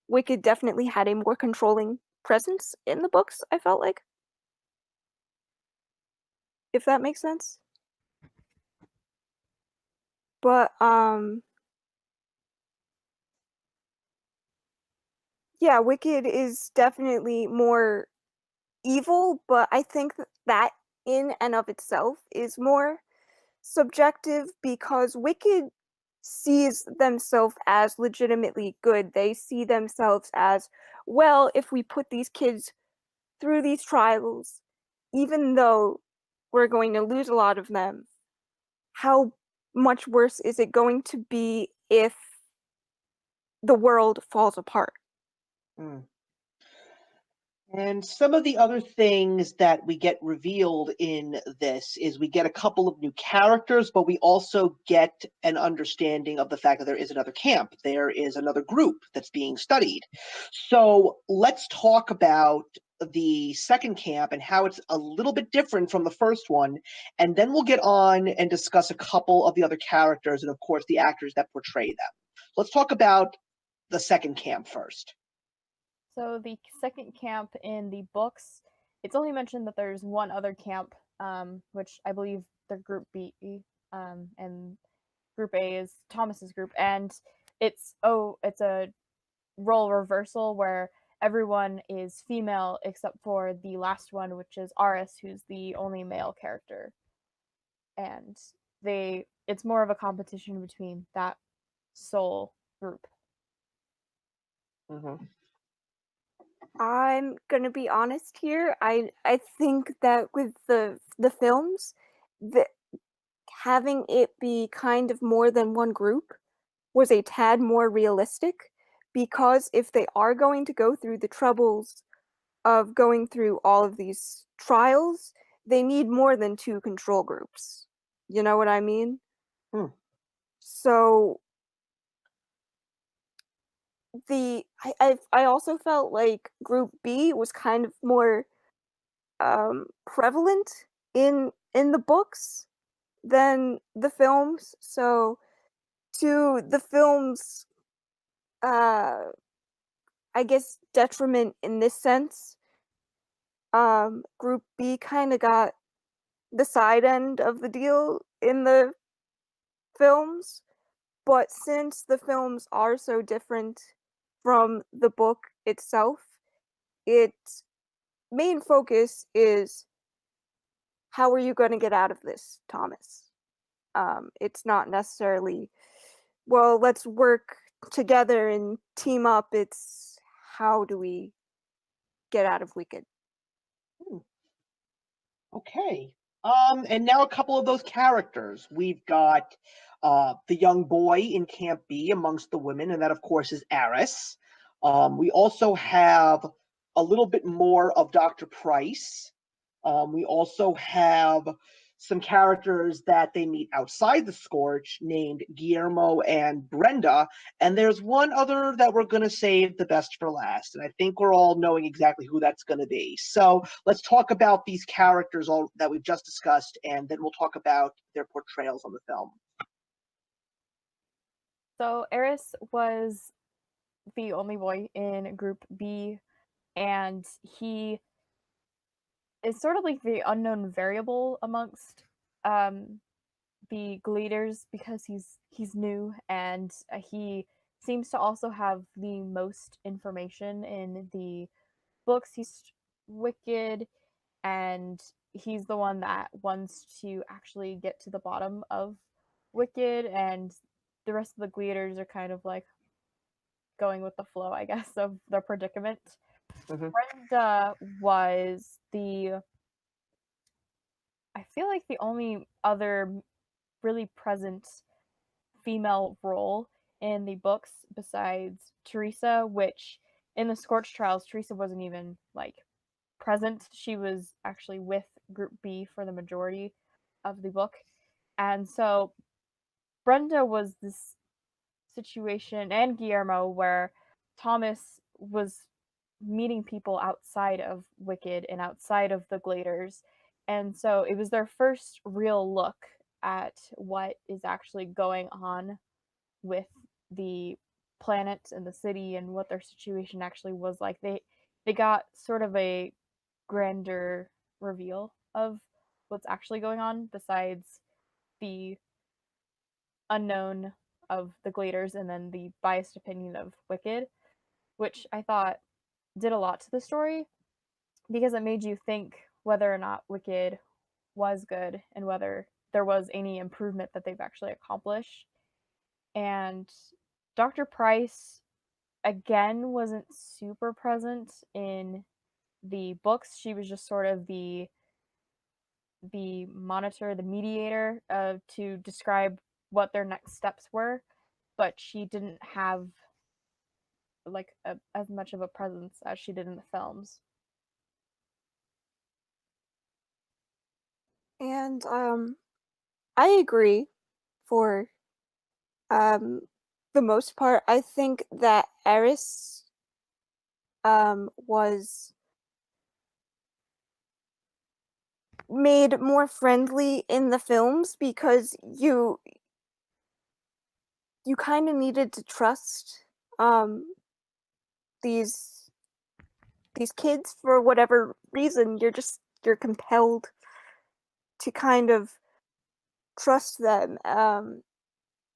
Wicked definitely had a more controlling presence in the books, I felt like. If that makes sense. But yeah, Wicked is definitely more evil, but I think that in and of itself is more subjective because Wicked sees themselves as legitimately good. They see themselves as, well, if we put these kids through these trials, even though we're going to lose a lot of them, how much worse is it going to be if the world falls apart? Mm. And some of the other things that we get revealed in this is we get a couple of new characters, but we also get an understanding of the fact that there is another camp. There is another group that's being studied. So let's talk about the second camp and how it's a little bit different from the first one. And then we'll get on and discuss a couple of the other characters and, of course, the actors that portray them. Let's talk about the second camp first. So the second camp in the books, it's only mentioned that there's one other camp, which I believe they're Group B, and Group A is Thomas's group, and it's a role reversal where everyone is female except for the last one, which is Aris, who's the only male character, and it's more of a competition between that sole group. Mm-hmm. I'm gonna be honest here. I think that with the films, that having it be kind of more than one group was a tad more realistic, because if they are going to go through the troubles of going through all of these trials, they need more than two control groups. You know what I mean? Hmm. So I also felt like Group B was kind of more prevalent in the books than the films. So to the films, I guess detriment in this sense, Group B kind of got the side end of the deal in the films. But since the films are so different from the book itself, its main focus is, how are you going to get out of this, Thomas? It's not necessarily, well, let's work together and team up. It's, how do we get out of Wicked? Hmm. Okay. And now a couple of those characters. We've got the young boy in Camp B amongst the women, and that, of course, is Aris. We also have a little bit more of Dr. Price. We also have some characters that they meet outside the Scorch named Guillermo and Brenda. And there's one other that we're going to save the best for last. And I think we're all knowing exactly who that's going to be. So let's talk about these characters that we've just discussed, and then we'll talk about their portrayals on the film. So Eris was the only boy in Group B, and he is sort of like the unknown variable amongst um, the Gleaders because he's new, and he seems to also have the most information in the books. He's wicked, and he's the one that wants to actually get to the bottom of Wicked, and the rest of the Gleaders are kind of like going with the flow, I guess, of their predicament. Mm-hmm. Brenda was I feel like the only other really present female role in the books besides Teresa, which in the Scorch Trials, Teresa wasn't even like present. She was actually with Group B for the majority of the book. And so Brenda was this situation, and Guillermo, where Thomas was meeting people outside of Wicked and outside of the Gladers. And so it was their first real look at what is actually going on with the planet and the city and what their situation actually was like. They got sort of a grander reveal of what's actually going on besides the unknown of the Gladers and then the biased opinion of Wicked, which I thought did a lot to the story because it made you think whether or not Wicked was good and whether there was any improvement that they've actually accomplished. And Dr. Price, again, wasn't super present in the books. She was just sort of the monitor, the mediator, to describe what their next steps were, but she didn't have like as much of a presence as she did in the films. And I agree for the most part. I think that Eris was made more friendly in the films because you kind of needed to trust these kids for whatever reason. You're compelled to kind of trust them.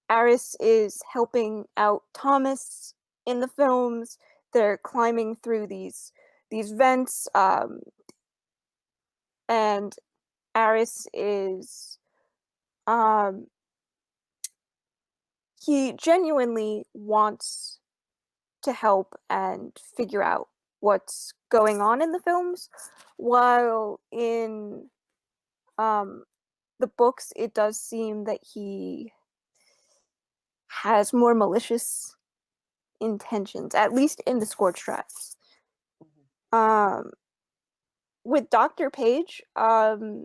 Aris is helping out Thomas in the films. They're climbing through these vents, and Aris is he genuinely wants to help and figure out what's going on in the films, while in the books it does seem that he has more malicious intentions, at least in the Scorch Trials. With Dr. Page, I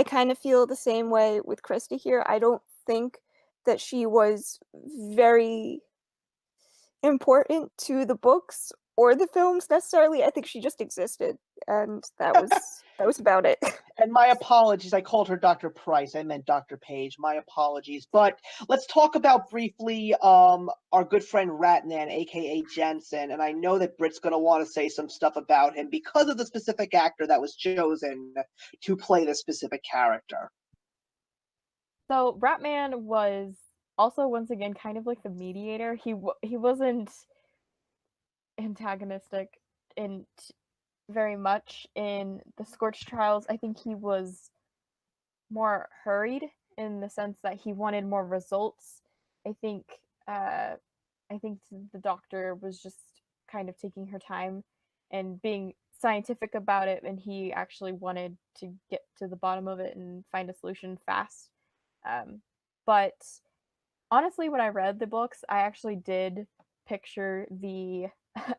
kind of feel the same way with Krista here. I don't think that she was very important to the books or the films necessarily. I think she just existed, and that was about it. And my apologies, I called her Dr. Price. I meant Dr. Page. My apologies. But let's talk about briefly our good friend Ratnan, aka Jensen. And I know that Britt's going to want to say some stuff about him because of the specific actor that was chosen to play this specific character. So Ratman was also once again kind of like the mediator. He wasn't antagonistic in very much in the Scorch Trials. I think he was more hurried in the sense that he wanted more results. I think the doctor was just kind of taking her time and being scientific about it, and he actually wanted to get to the bottom of it and find a solution fast. But honestly, when I read the books, I actually did picture the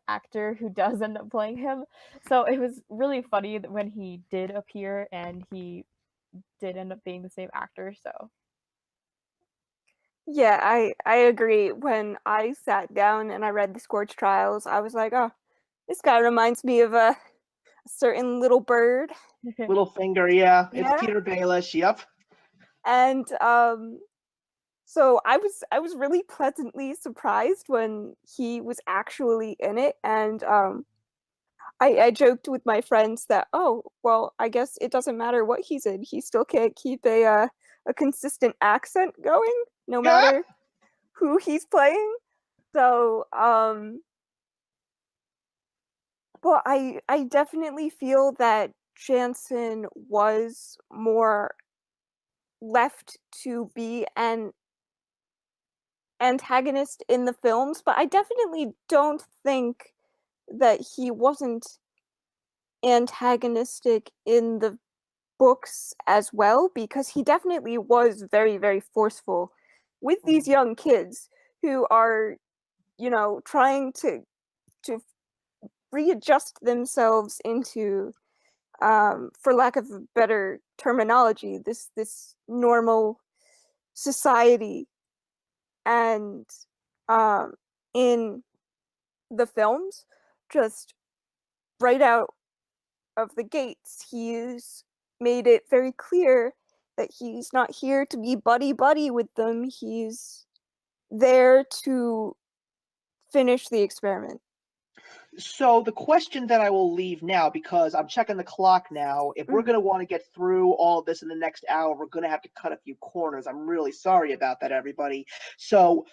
actor who does end up playing him. So it was really funny that when he did appear and he did end up being the same actor. So Yeah, I agree. When I sat down and I read the Scorch Trials, I was like, oh, this guy reminds me of a certain little bird. Littlefinger, yeah. It's Yeah. Peter Baelish, yep. And so I was really pleasantly surprised when he was actually in it, and I joked with my friends that, oh, well, I guess it doesn't matter what he's in, he still can't keep a consistent accent going, no matter who he's playing. So well, I definitely feel that Jansen was more left to be an antagonist in the films, but I definitely don't think that he wasn't antagonistic in the books as well, because he definitely was very, very forceful with these young kids who are, trying to readjust themselves into, for lack of a better terminology, this normal society. And in the films, just right out of the gates, he's made it very clear that he's not here to be buddy with them. He's there to finish the experiment. So the question that I will leave now, because I'm checking the clock now, if we're going to want to get through all of this in the next hour, we're going to have to cut a few corners. I'm really sorry about that, everybody. So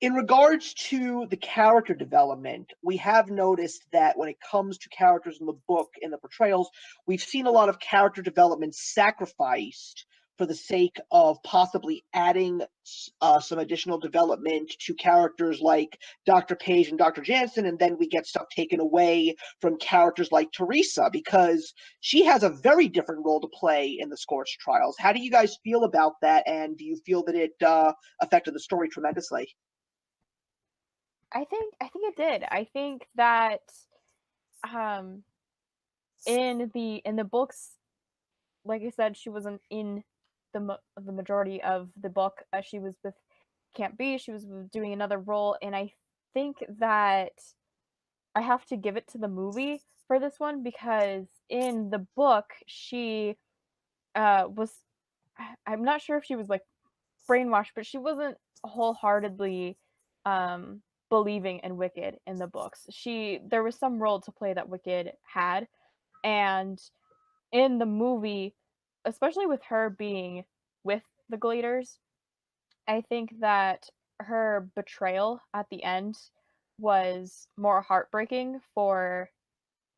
in regards to the character development, we have noticed that when it comes to characters in the book, in the portrayals, we've seen a lot of character development sacrificed for the sake of possibly adding some additional development to characters like Dr. Page and Dr. Jansen, and then we get stuff taken away from characters like Teresa, because she has a very different role to play in the Scorch Trials. How do you guys feel about that, and do you feel that it affected the story tremendously? I think it did. I think that in the books, like I said, she wasn't in the majority of the book. She was with Camp B. She was doing another role, and I think that I have to give it to the movie for this one, because in the book she was, I'm not sure if she was like brainwashed, but she wasn't wholeheartedly believing in Wicked in the books. There was some role to play that Wicked had, and in the movie, especially with her being with the Gladers, I think that her betrayal at the end was more heartbreaking for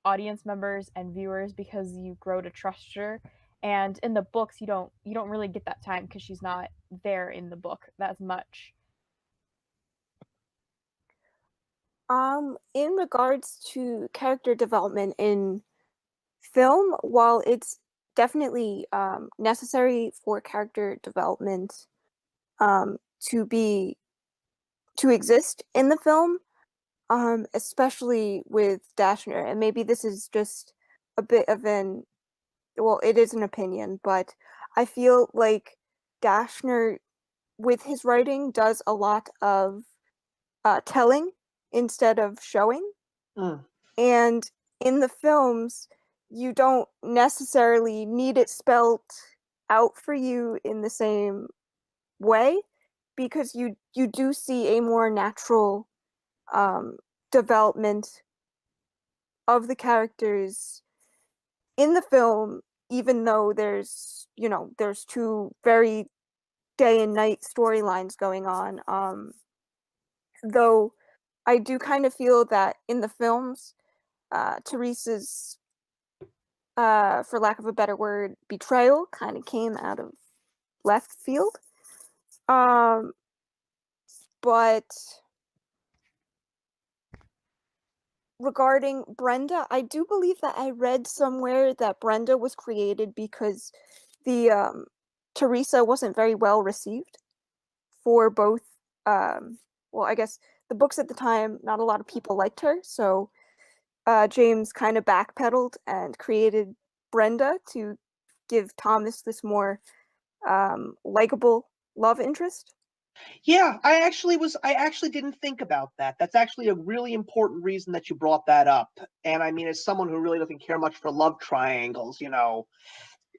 audience members and viewers, because you grow to trust her, and in the books you don't really get that time because she's not there in the book as much. In regards to character development in film, while it's definitely necessary for character development to exist in the film, especially with Dashner, and maybe this is just a bit of it is an opinion, but I feel like Dashner, with his writing, does a lot of telling instead of showing. Mm. And in the films, you don't necessarily need it spelled out for you in the same way, because you do see a more natural development of the characters in the film, even though there's two very day and night storylines going on. Though I do kind of feel that in the films, Teresa's, for lack of a better word, betrayal kind of came out of left field. But regarding Brenda, I do believe that I read somewhere that Brenda was created because the Teresa wasn't very well received for both. Well, I guess the books at the time, not a lot of people liked her, so James kind of backpedaled and created Brenda to give Thomas this more likable love interest. Yeah, I actually didn't think about that. That's actually a really important reason that you brought that up. And I mean, as someone who really doesn't care much for love triangles,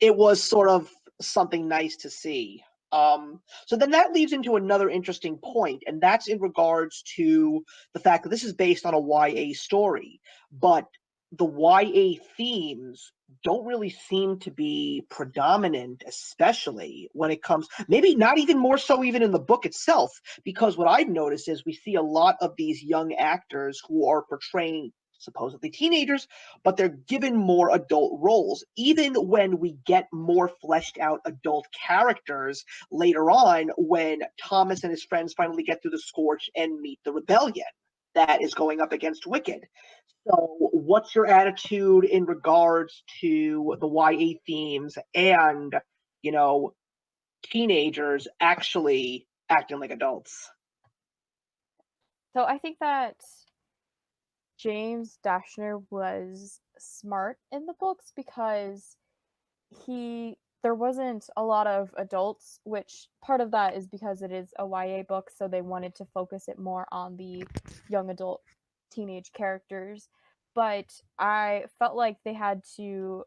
it was sort of something nice to see. So then that leads into another interesting point, and that's in regards to the fact that this is based on a YA story, but the YA themes don't really seem to be predominant, especially when it comes, maybe not even more so even in the book itself, because what I've noticed is we see a lot of these young actors who are portraying supposedly teenagers, but they're given more adult roles. Even when we get more fleshed out adult characters later on, when Thomas and his friends finally get through the Scorch and meet the rebellion that is going up against Wicked. So, what's your attitude in regards to the YA themes and, you know, teenagers actually acting like adults? So I think that James Dashner was smart in the books, because there wasn't a lot of adults, which part of that is because it is a YA book, so they wanted to focus it more on the young adult teenage characters. But I felt like they had to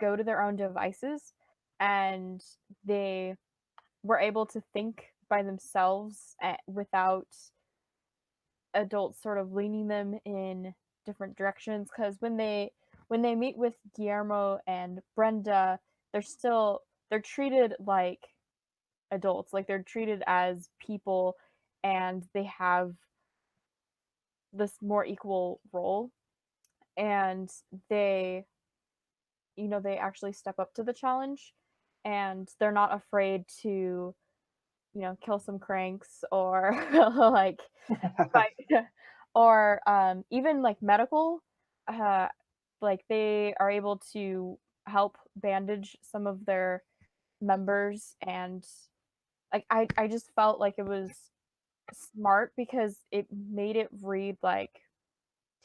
go to their own devices, and they were able to think by themselves without adults sort of leaning them in different directions, because when they meet with Guillermo and Brenda, they're treated like adults, like they're treated as people, and they have this more equal role, and they actually step up to the challenge, and they're not afraid to, you know, kill some cranks or like fight or even like medical, uh like they are able to help bandage some of their members, and like I just felt like it was smart because it made it read like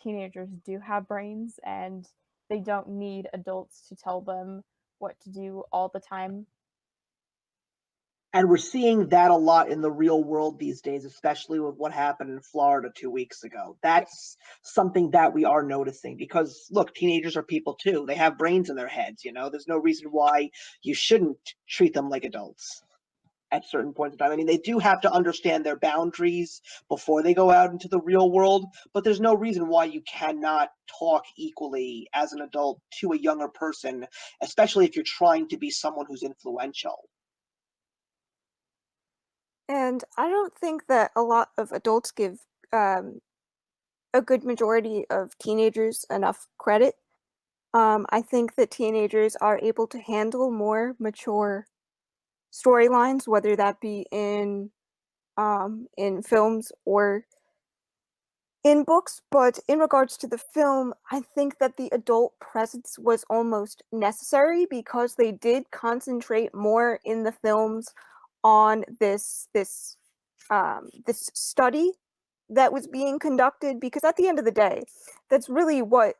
teenagers do have brains and they don't need adults to tell them what to do all the time. And we're seeing that a lot in the real world these days, especially with what happened in Florida 2 weeks ago. That's something that we are noticing because, look, teenagers are people too. They have brains in their heads, you know? There's no reason why you shouldn't treat them like adults at certain points in time. I mean, they do have to understand their boundaries before they go out into the real world, but there's no reason why you cannot talk equally as an adult to a younger person, especially if you're trying to be someone who's influential. And I don't think that a lot of adults give a good majority of teenagers enough credit. I think that teenagers are able to handle more mature storylines, whether that be in films or in books. But in regards to the film, I think that the adult presence was almost necessary because they did concentrate more in the films on this study that was being conducted, because at the end of the day, that's really what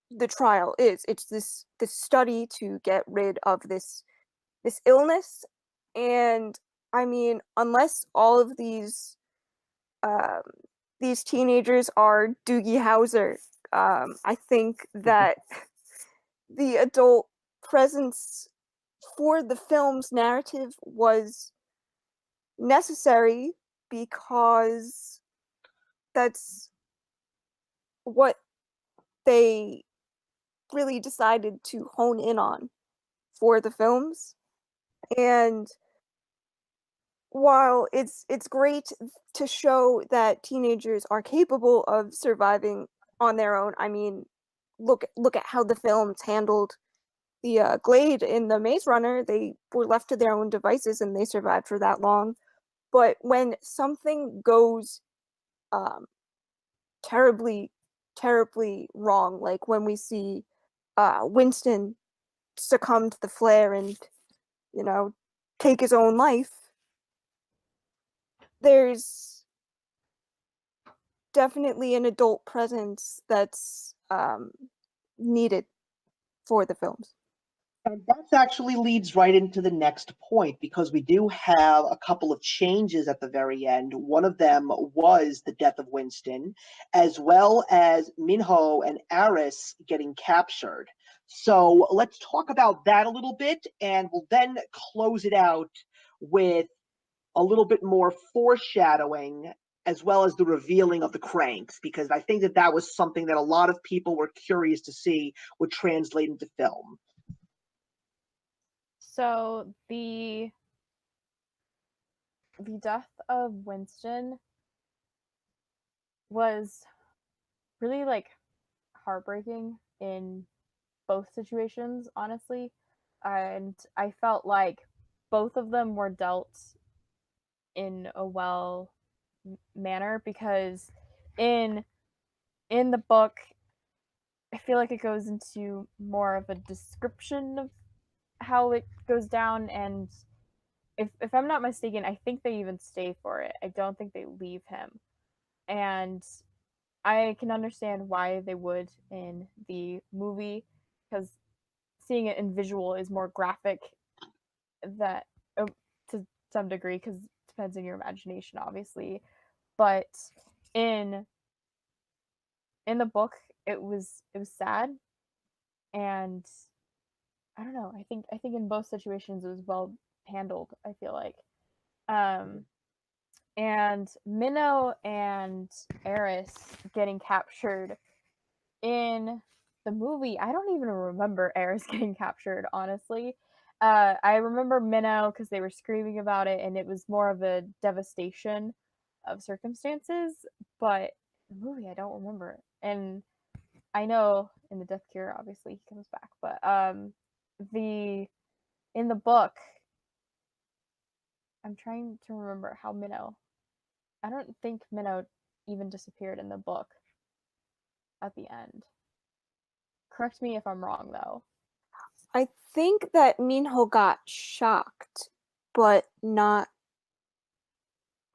the trial is. It's this study to get rid of this illness. And I mean, unless all of um, these teenagers are Doogie Howser, I think that the adult presence for the film's narrative was necessary because that's what they really decided to hone in on for the films. And while it's great to show that teenagers are capable of surviving on their own, I mean, look at how the films handled the Glade in the Maze Runner. They were left to their own devices and they survived for that long. But when something goes um, terribly, terribly wrong, like when we see Winston succumb to the flare and, you know, take his own life, there's definitely an adult presence that's needed for the films. And that actually leads right into the next point because we do have a couple of changes at the very end. One of them was the death of Winston, as well as Minho and Aris getting captured. So let's talk about that a little bit, and we'll then close it out with a little bit more foreshadowing as well as the revealing of the cranks, because I think that that was something that a lot of people were curious to see would translate into film. So the death of Winston was really like heartbreaking in both situations, honestly. And I felt like both of them were dealt in a well manner because in in the book I feel like it goes into more of a description of how it goes down, and if I'm not mistaken, I think they even stay for it. I don't think they leave him. And I can understand why they would in the movie because seeing it in visual is more graphic that to some degree because it depends on your imagination obviously, but in in the book it was sad, and I don't know, I think in both situations it was well handled, I feel like. um and Minnow and Eris getting captured in the movie, I don't even remember Eris getting captured, honestly. I remember Minnow because they were screaming about it, and it was more of a devastation of circumstances. But the movie, I don't remember it. And I know in the Death Cure, obviously he comes back, but the in the book, I'm trying to remember how Minnow. I don't think Minnow even disappeared in the book at the end. Correct me if I'm wrong, though. I think that Minho got shocked, but not.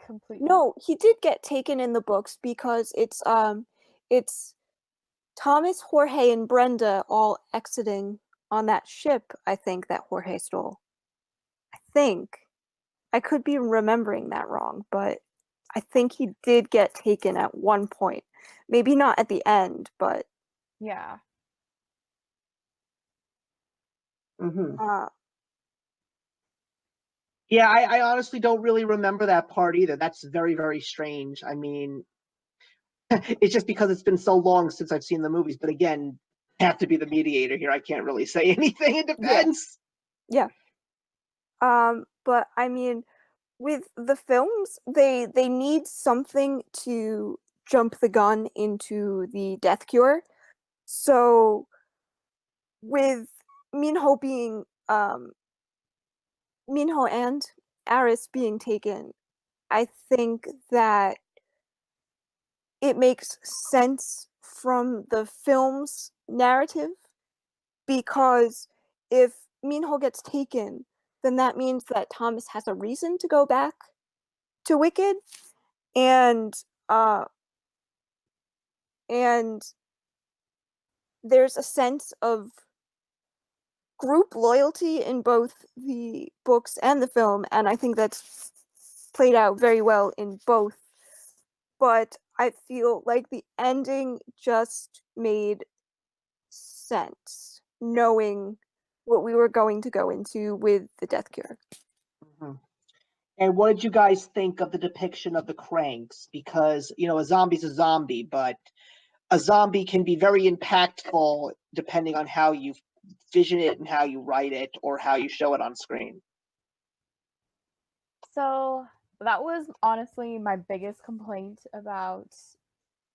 Completely. No, he did get taken in the books because it's Thomas, Jorge, and Brenda all exiting on that ship, I think, that Jorge stole. I think. I could be remembering that wrong, but I think he did get taken at one point. Maybe not at the end, but Yeah. Mm-hmm. uh, Yeah, I honestly don't really remember that part either. That's very, very strange. I mean, it's just because it's been so long since I've seen the movies. But again, I have to be the mediator here. I can't really say anything in defense. yeah. But I mean, with the films, they need something to jump the gun into the death cure. So with Minho being Minho and Aris being taken, I think that it makes sense from the film's narrative, because if Minho gets taken, then that means that Thomas has a reason to go back to Wicked, and uh and there's a sense of group loyalty in both the books and the film, and I think that's played out very well in both. But I feel like the ending just made sense, knowing what we were going to go into with the death cure. Mm-hmm. And what did you guys think of the depiction of the cranks? Because, a zombie's a zombie, but a zombie can be very impactful depending on how you vision it and how you write it or how you show it on screen. So that was honestly my biggest complaint about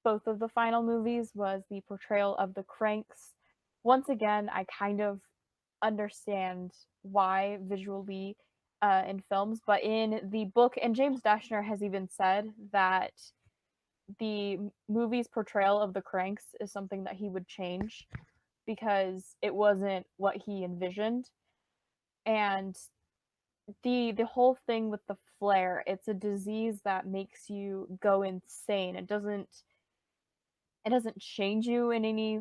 both of the final movies, was the portrayal of the cranks. Once again, I kind of understand why visually in films, but in the book, and James Dashner has even said that the movie's portrayal of the cranks is something that he would change because it wasn't what he envisioned. And the whole thing with the flare, it's a disease that makes you go insane. It doesn't change you in any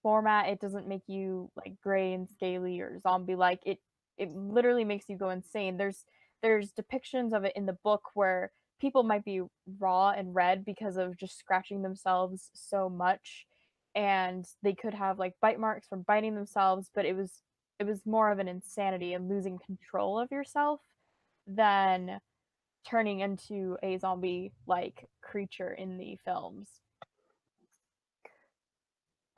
format. It doesn't make you like gray and scaly or zombie like. It literally makes you go insane. There's depictions of it in the book where people might be raw and red because of just scratching themselves so much, and they could have like bite marks from biting themselves, but it was more of an insanity and losing control of yourself than turning into a zombie like creature in the films.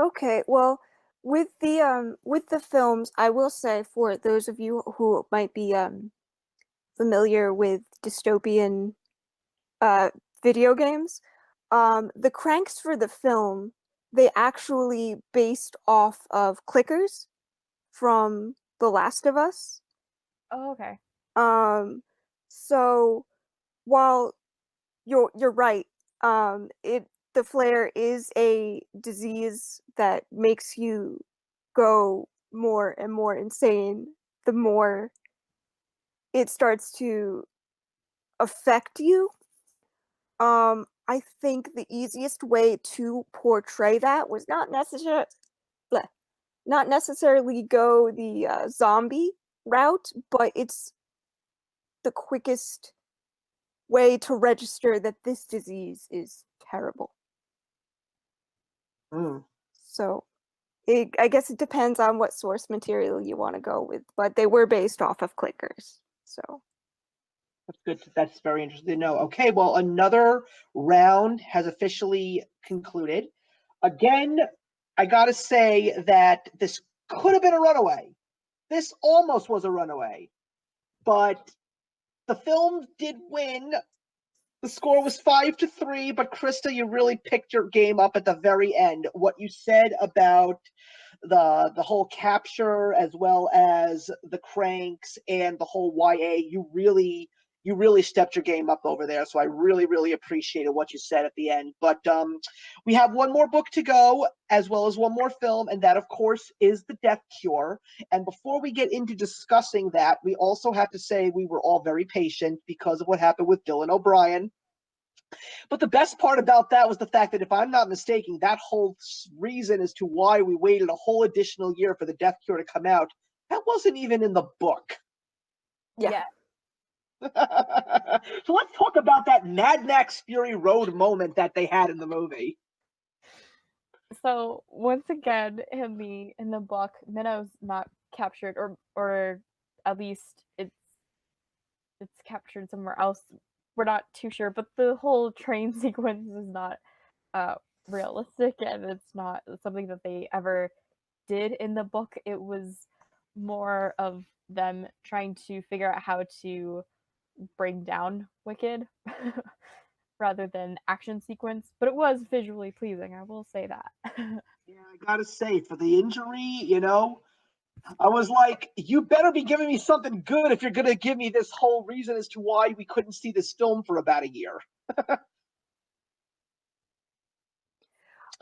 Okay, well, with the films, I will say, for those of you who might be familiar with dystopian uh video games, the cranks for the film, they actually based off of clickers from The Last of Us. Oh, okay. So while you're right, it the flare is a disease that makes you go more and more insane the more it starts to affect you. I think the easiest way to portray that was not necessarily go the zombie route, but it's the quickest way to register that this disease is terrible. Mm. So I guess it depends on what source material you want to go with, but they were based off of clickers. So That's good. That's very interesting to know. Okay, well, another round has officially concluded. Again, I gotta say that this could have been a runaway. This almost was a runaway, but the film did win The score was 5-3, but Krista, you really picked your game up at the very end. What you said about the whole capture as well as the cranks and the whole YA, you really stepped your game up over there. So I really appreciated what you said at the end. But we have one more book to go, as well as one more film, and that of course is The Death Cure. And before we get into discussing that, we also have to say we were all very patient because of what happened with Dylan O'Brien. But the best part about that was the fact that, if I'm not mistaken, that whole reason as to why we waited a whole additional year for The Death Cure to come out, that wasn't even in the book. Yeah. So let's talk about that Mad Max Fury Road moment that they had in the movie. So once again, in the book, Minnow's not captured, or at least it's captured somewhere else. We're not too sure, but the whole train sequence is not realistic, and it's not something that they ever did in the book. It was more of them trying to figure out how to bring down Wicked rather than action sequence, but it was visually pleasing, I will say that. Yeah, I gotta say, for the injury, I was like, you better be giving me something good if you're gonna give me this whole reason as to why we couldn't see this film for about a year.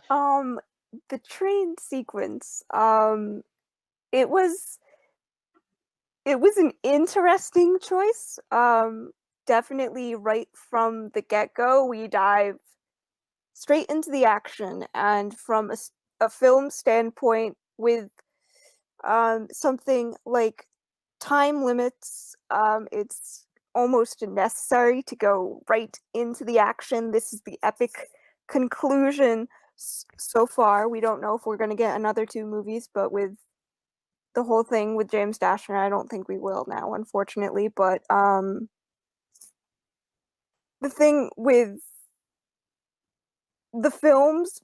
The train sequence, it was an interesting choice. Definitely right from the get-go, we dive straight into the action, and from a film standpoint, with something like time limits, it's almost necessary to go right into the action. This is the epic conclusion so far. We don't know if we're going to get another 2 movies, but with the whole thing with James Dashner, I don't think we will now, unfortunately. But the thing with the films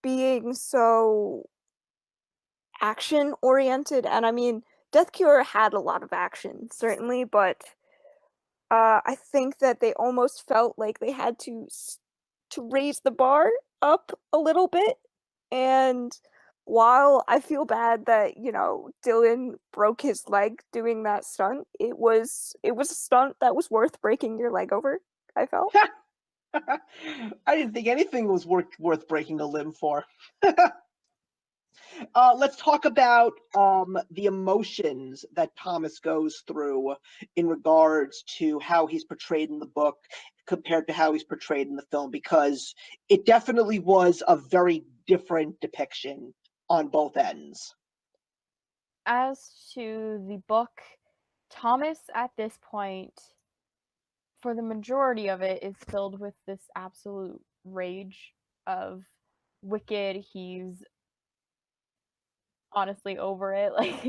being so action oriented, and I mean, Death Cure had a lot of action, certainly, but I think that they almost felt like they had to raise the bar up a little bit. And while I feel bad that, Dylan broke his leg doing that stunt, it was a stunt that was worth breaking your leg over, I felt. I didn't think anything was worth breaking a limb for. Let's talk about the emotions that Thomas goes through in regards to how he's portrayed in the book compared to how he's portrayed in the film, because it definitely was a very different depiction on both ends. As to the book, Thomas at this point, for the majority of it, is filled with this absolute rage of Wicked. He's honestly over it. Like,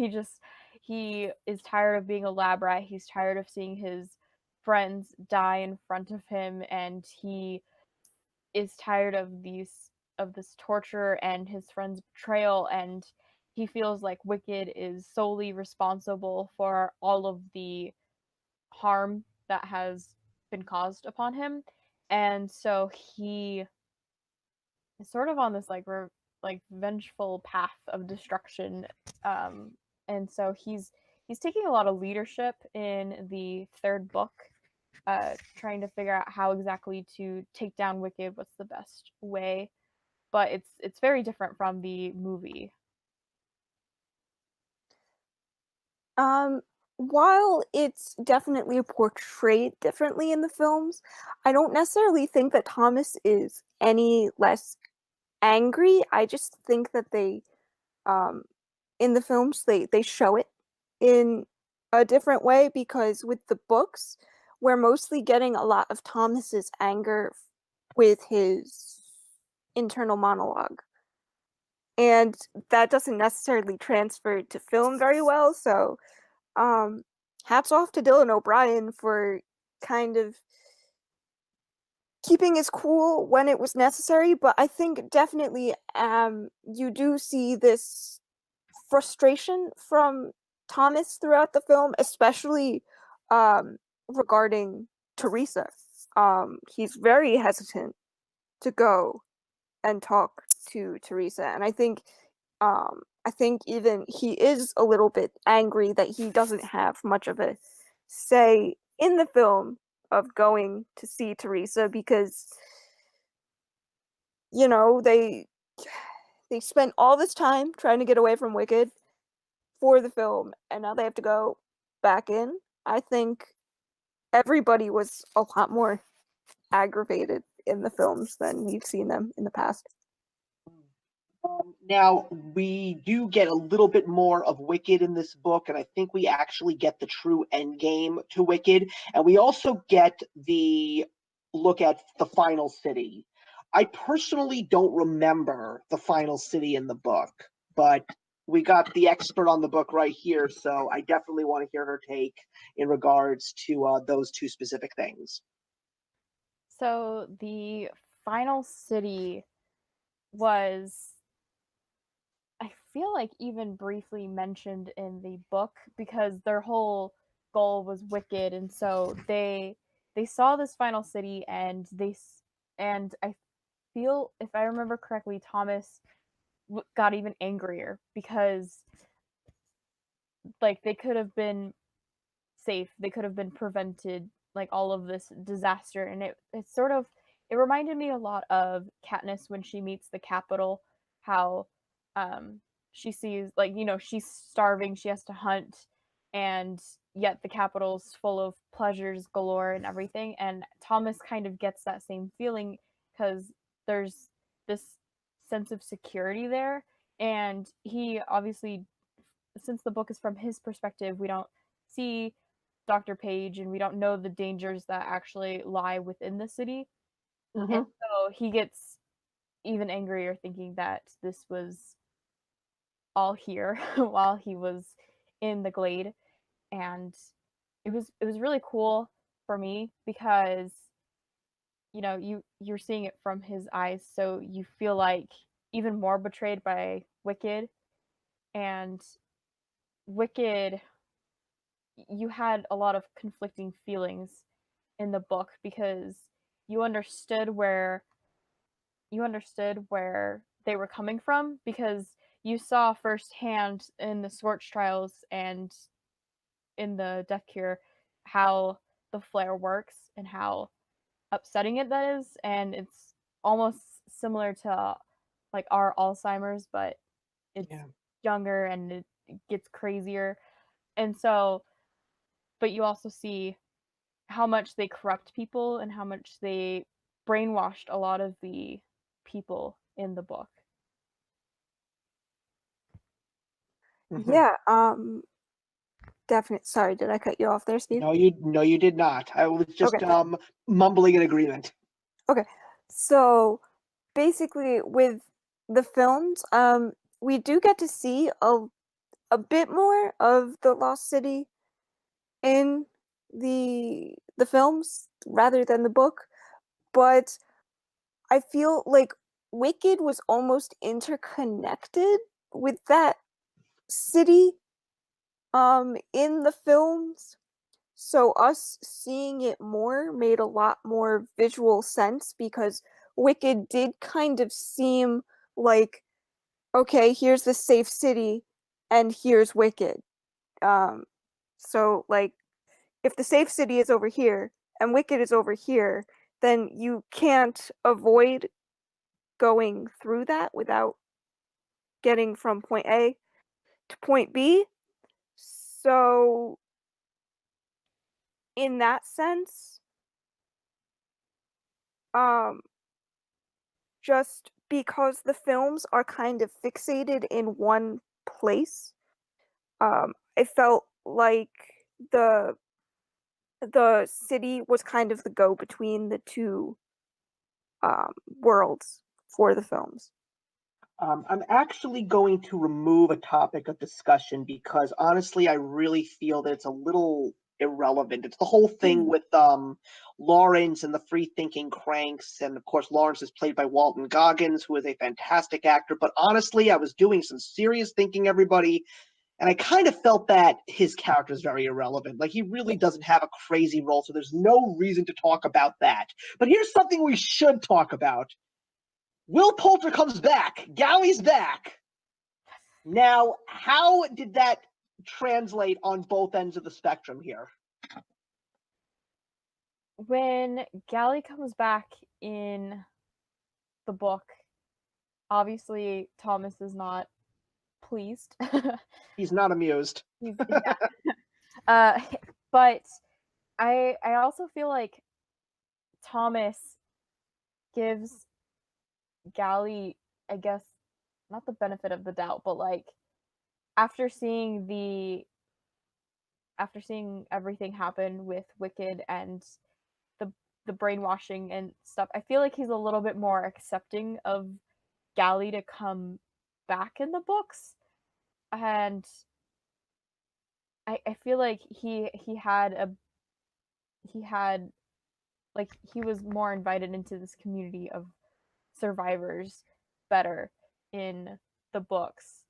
he is tired of being a lab rat. He's tired of seeing his friends die in front of him, and he is tired of this torture and his friend's betrayal, and he feels like Wicked is solely responsible for all of the harm that has been caused upon him. And so he is sort of on this vengeful path of destruction. And so he's taking a lot of leadership in the 3rd book, trying to figure out how exactly to take down Wicked, what's the best way. But it's very different from the movie. While it's definitely portrayed differently in the films, I don't necessarily think that Thomas is any less angry. I just think that they, in the films, they show it in a different way, because with the books, we're mostly getting a lot of Thomas's anger with his internal monologue. And that doesn't necessarily transfer to film very well, so hats off to Dylan O'Brien for kind of keeping his cool when it was necessary, but I think definitely you do see this frustration from Thomas throughout the film, especially regarding Teresa. He's very hesitant to go and talk to Teresa, and I think even he is a little bit angry that he doesn't have much of a say in the film of going to see Teresa, because they spent all this time trying to get away from Wicked for the film, and now they have to go back in. I think everybody was a lot more aggravated in the films than we've seen them in the past. Now, we do get a little bit more of Wicked in this book, and I think we actually get the true end game to Wicked, and we also get the look at the final city. I personally don't remember the final city in the book, but we got the expert on the book right here, so I definitely want to hear her take in regards to those two specific things. So the final city was, I feel like, even briefly mentioned in the book, because their whole goal was Wicked, and so they saw this final city, and I feel, if I remember correctly, Thomas got even angrier because, like, they could have been safe, they could have been prevented, like, all of this disaster. And it sort of, it reminded me a lot of Katniss when she meets the Capitol, how she sees, like, she's starving, she has to hunt, and yet the Capitol's full of pleasures galore and everything. And Thomas kind of gets that same feeling because there's this sense of security there. And he obviously, since the book is from his perspective, we don't see Dr. Page, and we don't know the dangers that actually lie within the city. Mm-hmm. And so he gets even angrier, thinking that this was all here while he was in the glade. And it was really cool for me because you're seeing it from his eyes, so you feel like even more betrayed by Wicked. And Wicked, you had a lot of conflicting feelings in the book because you understood where they were coming from, because you saw firsthand in the Scorch trials and in the Death Cure how the flare works and how upsetting that is. And it's almost similar to, like, our Alzheimer's, but it's younger and it gets crazier. And so, but you also see how much they corrupt people and how much they brainwashed a lot of the people in the book. Mm-hmm. Yeah, definitely. Sorry, did I cut you off there, Steve? No, you did not. I was just Okay. Mumbling in agreement. Okay, so basically with the films, we do get to see a bit more of the Lost City in the films rather than the book, but I feel like Wicked was almost interconnected with that city in the films. So us seeing it more made a lot more visual sense, because Wicked did kind of seem like, okay, here's the safe city and here's Wicked. So like, if the safe city is over here and Wicked is over here, then you can't avoid going through that without getting from point A to point B. So in that sense, just because the films are kind of fixated in one place, I felt like the city was kind of the go between the two worlds for the films. I'm actually going to remove a topic of discussion because honestly, I really feel that it's a little irrelevant. It's the whole thing with Lawrence and the free-thinking cranks, and of course, Lawrence is played by Walton Goggins, who is a fantastic actor. But honestly, I was doing some serious thinking, everybody, And I kind of felt that his character is very irrelevant. Like, he really doesn't have a crazy role, so there's no reason to talk about that. But here's something we should talk about. Will Poulter comes back. Gally's back. Now, how did that translate on both ends of the spectrum here? When Gally comes back in the book, obviously Thomas is not pleased. He's not amused. But I also feel like Thomas gives Gally, I guess, not the benefit of the doubt, but like after seeing everything happen with Wicked and the brainwashing and stuff, I feel like he's a little bit more accepting of Gally to come back in the books. And I feel like he was more invited into this community of survivors better in the books.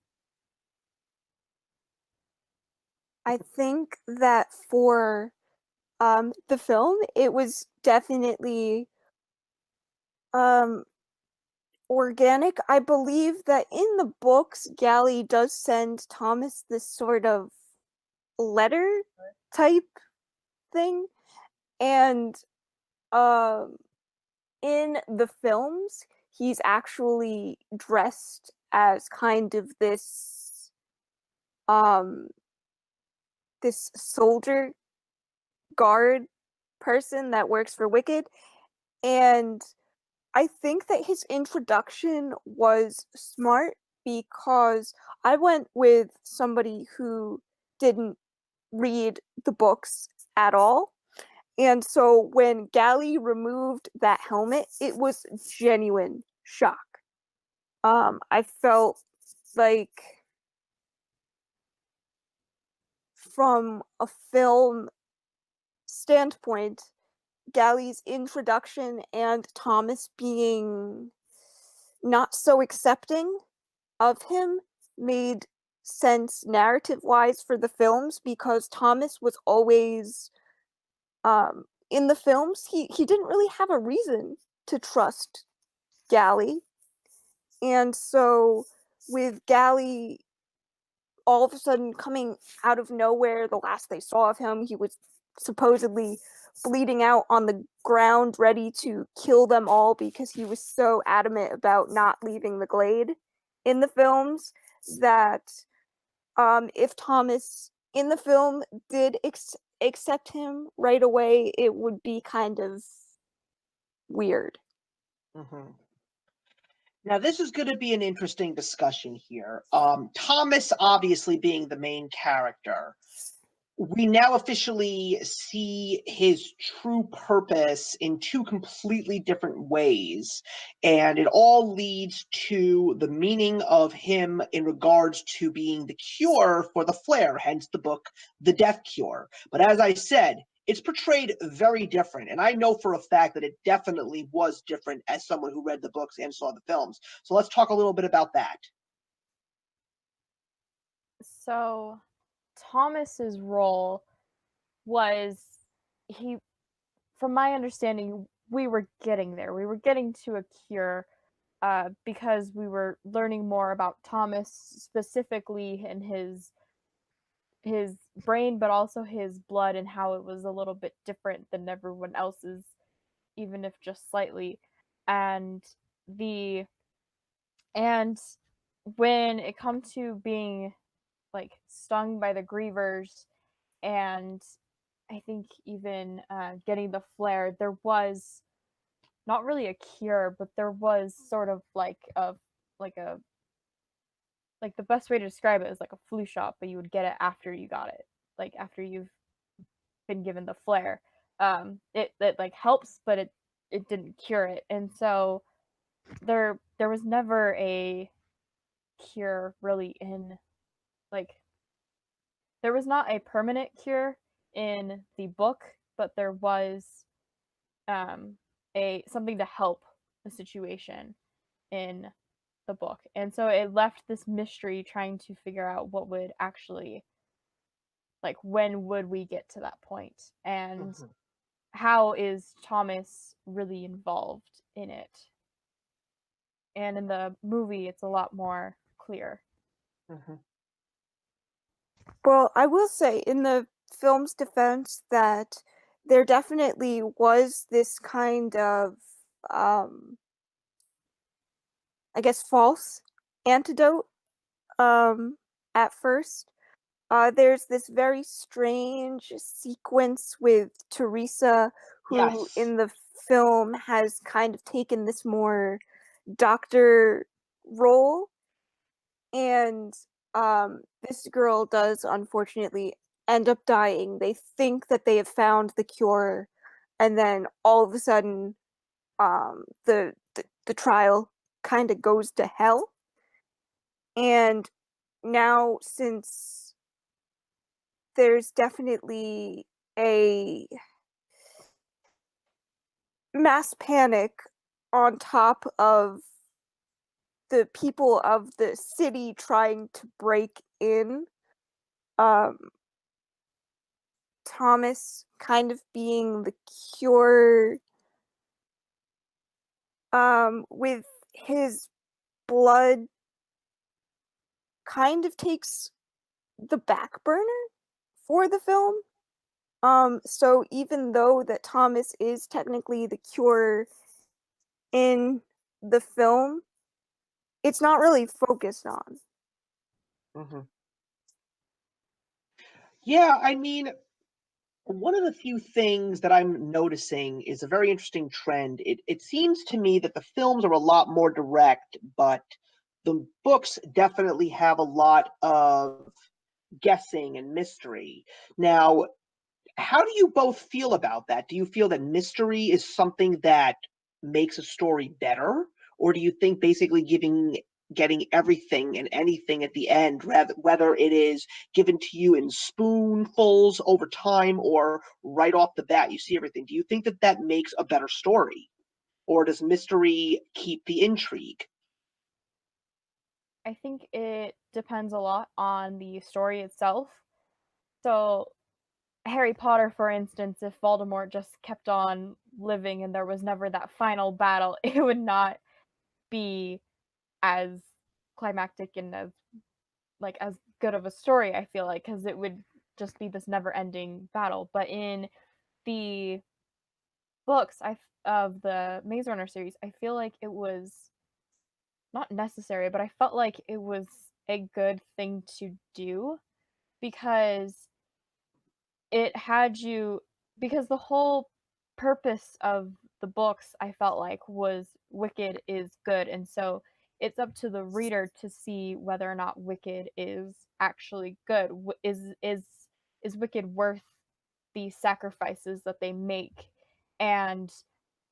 I think that for the film, it was definitely organic. I believe that in the books, Gally does send Thomas this sort of letter type thing, and in the films, he's actually dressed as kind of this soldier guard person that works for Wicked, and I think that his introduction was smart because I went with somebody who didn't read the books at all. And so when Gally removed that helmet, it was genuine shock. I felt like from a film standpoint, Gally's introduction and Thomas being not so accepting of him made sense narrative-wise for the films, because Thomas was always in the films he didn't really have a reason to trust Gally. And so with Gally all of a sudden coming out of nowhere, the last they saw of him, he was supposedly bleeding out on the ground, ready to kill them all because he was so adamant about not leaving the glade in the films, that if Thomas in the film did accept him right away, it would be kind of weird. Mm-hmm. Now, this is going to be an interesting discussion here. Thomas, obviously being the main character, we now officially see his true purpose in two completely different ways, and it all leads to the meaning of him in regards to being the cure for the flare, hence the book The Death Cure. But as I said, it's portrayed very different, and I know for a fact that it definitely was different as someone who read the books and saw the films. So let's talk a little bit about that. So Thomas's role was, he, from my understanding, we were getting there. We were getting to a cure because we were learning more about Thomas, specifically in his brain, but also his blood, and how it was a little bit different than everyone else's, even if just slightly. And the and when it comes to being like stung by the grievers, and I think even getting the flare, there was not really a cure, but there was sort of like a like a like the best way to describe it is like a flu shot, but you would get it after you got it, like after you've been given the flare. It like helps, but it didn't cure it, and so there was never a cure really in, like, there was not a permanent cure in the book, but there was a something to help the situation in the book. And so it left this mystery trying to figure out what would actually, like, when would we get to that point? And how is Thomas really involved in it? And in the movie, it's a lot more clear. Well, I will say, in the film's defense, that there definitely was this kind of, I guess, false antidote at first. There's this very strange sequence with Teresa, who Yes. in the film has kind of taken this more doctor role. And this girl does unfortunately end up dying. They think that they have found the cure, and then all of a sudden, the trial kind of goes to hell. And now, since there's definitely a mass panic on top of the people of the city trying to break in, Thomas kind of being the cure, with his blood, kind of takes the back burner for the film. So even though that Thomas is technically the cure in the film, it's not really focused on. Yeah, I mean, one of the few things that I'm noticing is a very interesting trend. It seems to me that the films are a lot more direct, but the books definitely have a lot of guessing and mystery. Now, how do you both feel about that? Do you feel that mystery is something that makes a story better? Or do you think basically getting everything and anything at the end, whether it is given to you in spoonfuls over time or right off the bat, you see everything? Do you think that that makes a better story? Or does mystery keep the intrigue? I think it depends a lot on the story itself. So, Harry Potter, for instance, if Voldemort just kept on living and there was never that final battle, it would not be as climactic and as good of a story, I feel like, because it would just be this never-ending battle. But in the books of the Maze Runner series, I feel like it was not necessary, but I felt like it was a good thing to do because it had you because the whole purpose of the books I felt like was wicked is good, and so it's up to the reader to see whether or not wicked is actually good. Is wicked worth the sacrifices that they make? And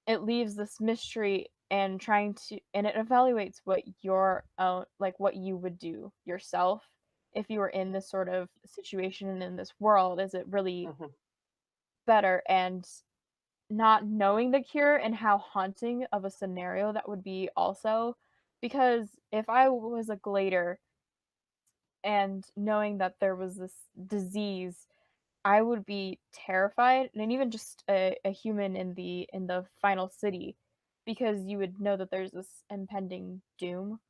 it leaves this mystery and it evaluates what your own, like, what you would do yourself if you were in this sort of situation and in this world. Is it really better? And not knowing the cure and how haunting of a scenario that would be also, because if I was a glader and knowing that there was this disease, I would be terrified, and even just a human in the final city, because you would know that there's this impending doom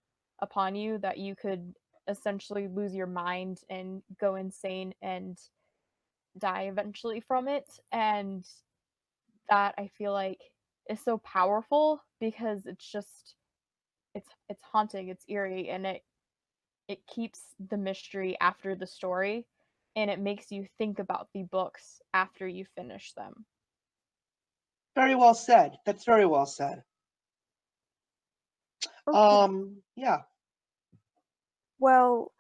upon you, that you could essentially lose your mind and go insane and die eventually from it. And that, I feel like, is so powerful because it's haunting, it's eerie, and it keeps the mystery after the story, and it makes you think about the books after you finish them. Very well said. That's very well said. Okay. Yeah. Well,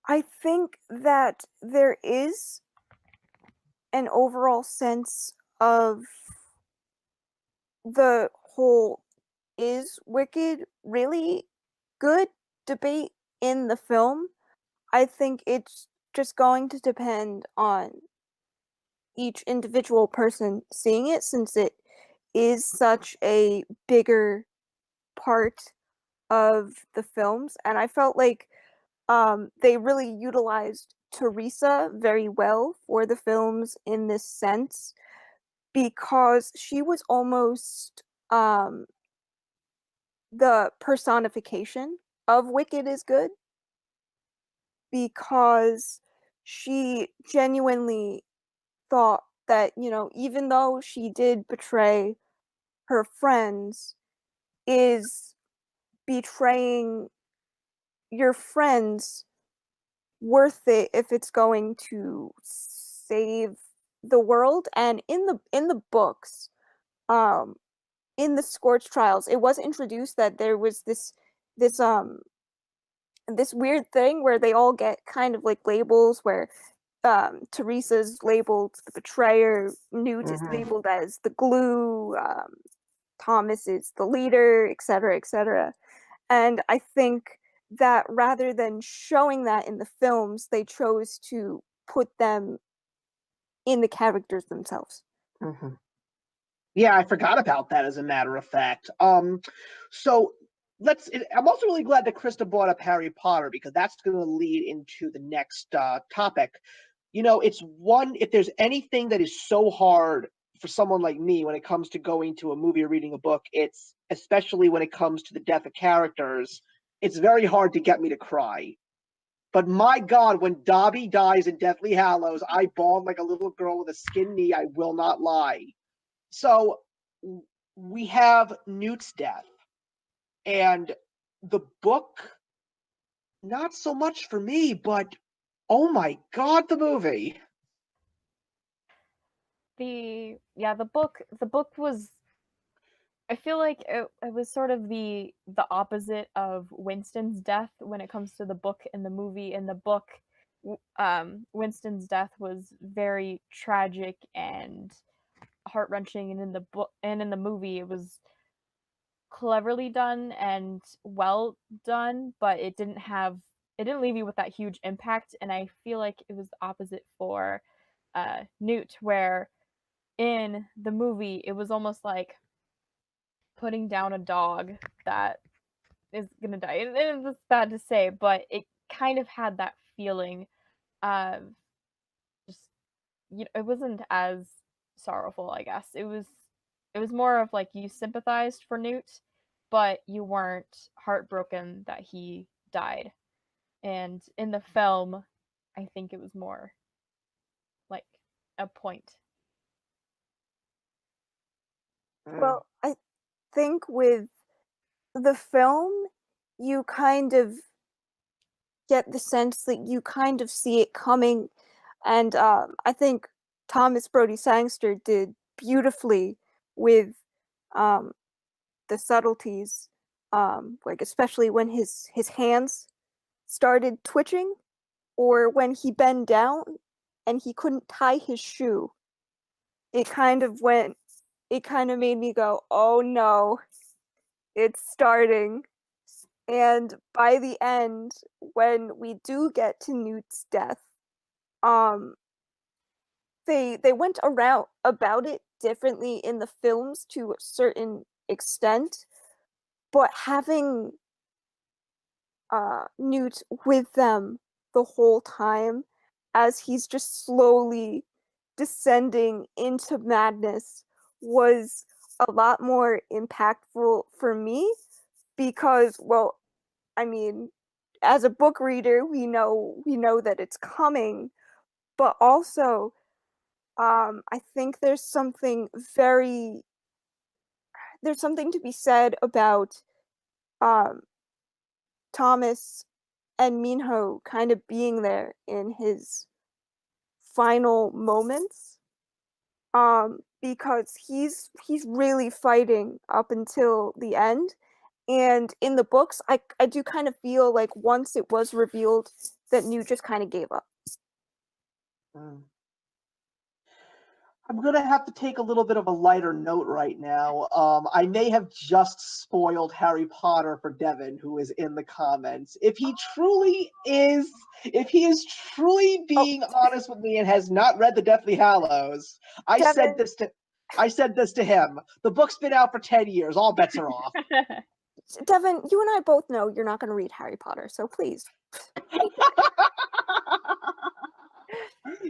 I think that there is an overall sense of the whole is Wicked really good debate in the film. I think it's just going to depend on each individual person seeing it, since it is such a bigger part of the films, and I felt like they really utilized Teresa very well for the films in this sense because she was almost the personification of Wicked is good because she genuinely thought that, even though she did betray her friends, is betraying your friends worth it if it's going to save the world? And in the books, in the Scorch trials, it was introduced that there was this this weird thing where they all get kind of like labels where Teresa's labeled the betrayer, Newt is labeled as the glue, Thomas is the leader, etc., etc. And I think that rather than showing that in the films, they chose to put them in the characters themselves. Mm-hmm. Yeah, I forgot about that, as a matter of fact. So I'm also really glad that Krista brought up Harry Potter, because that's going to lead into the next topic. If there's anything that is so hard for someone like me when it comes to going to a movie or reading a book, it's especially when it comes to the death of characters, it's very hard to get me to cry. But my God, when Dobby dies in Deathly Hallows, I bawled like a little girl with a skinned knee, I will not lie. So we have Newt's death, and the book, not so much for me, but oh my God, the movie. The book was, I feel like it was sort of the opposite of Winston's death when it comes to the book and the movie. In the book, Winston's death was very tragic and heart-wrenching, and in the movie it was cleverly done and well done, but it didn't leave you with that huge impact. And I feel like it was the opposite for Newt, where in the movie it was almost like putting down a dog that is gonna die. It's bad to say, but it kind of had that feeling of just, it wasn't as sorrowful, I guess. It was more of like you sympathized for Newt, but you weren't heartbroken that he died. And in the film, I think it was more like a point. Well, I think with the film, you kind of get the sense that you kind of see it coming, and I think Thomas Brodie Sangster did beautifully with um, the subtleties, like especially when his hands started twitching, or when he bent down and he couldn't tie his shoe. It kind of made me go, oh no, it's starting. And by the end, when we do get to Newt's death, they went around about it differently in the films to a certain extent, but having Newt with them the whole time as he's just slowly descending into madness was a lot more impactful for me because, well, I mean, as a book reader, we know that it's coming, but also I think there's something to be said about um Thomas and Minho kind of being there in his final moments, because he's really fighting up until the end. And in the books, I do kind of feel like once it was revealed that Newt just kind of gave up. I'm going to have to take a little bit of a lighter note right now. I may have just spoiled Harry Potter for Devin, who is in the comments. If he is truly being honest with me and has not read the Deathly Hallows, I said this to him. The book's been out for 10 years. All bets are off. Devin, you and I both know you're not going to read Harry Potter, so please.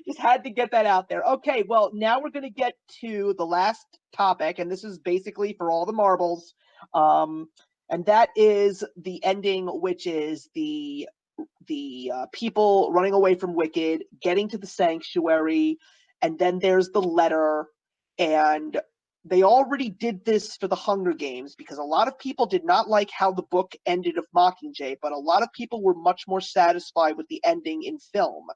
Just had to get that out there. Okay, well, now we're going to get to the last topic, and this is basically for all the marbles. And that is the ending, which is the people running away from Wicked, getting to the sanctuary, and then there's the letter. And they already did this for the Hunger Games because a lot of people did not like how the book ended of Mockingjay, but a lot of people were much more satisfied with the ending in film.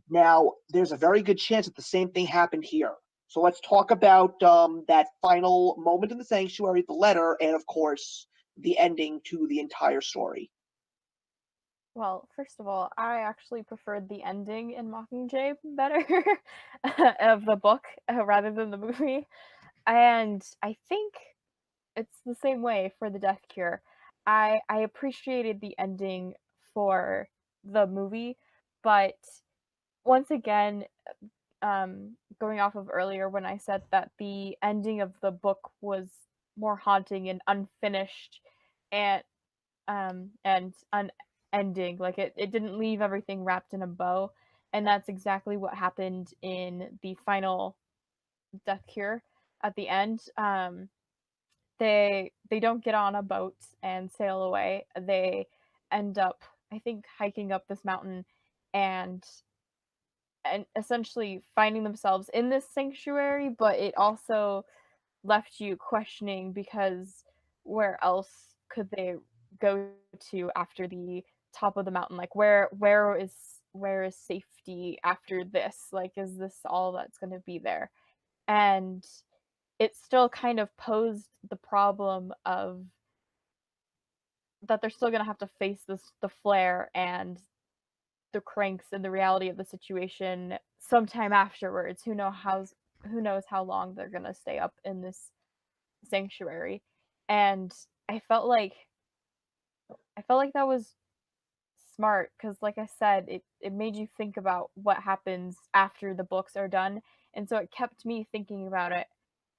Now, there's a very good chance that the same thing happened here. So let's talk about that final moment in the sanctuary, the letter, and of course, the ending to the entire story. Well, first of all, I actually preferred the ending in Mockingjay better of the book rather than the movie. And I think it's the same way for the Death Cure. I appreciated the ending for the movie, but once again, going off of earlier when I said that the ending of the book was more haunting and unfinished and unending, like it didn't leave everything wrapped in a bow, and that's exactly what happened in the final Death Cure at the end. They don't get on a boat and sail away. They end up, I think, hiking up this mountain and essentially finding themselves in this sanctuary, but it also left you questioning because where else could they go to after the top of the mountain? Like where is safety after this? Like is this all that's going to be there? And it still kind of posed the problem of that they're still going to have to face the flare and the cranks and the reality of the situation sometime afterwards. Who knows how long they're going to stay up in this sanctuary. And I felt like that was smart because like I said, it made you think about what happens after the books are done, and so it kept me thinking about it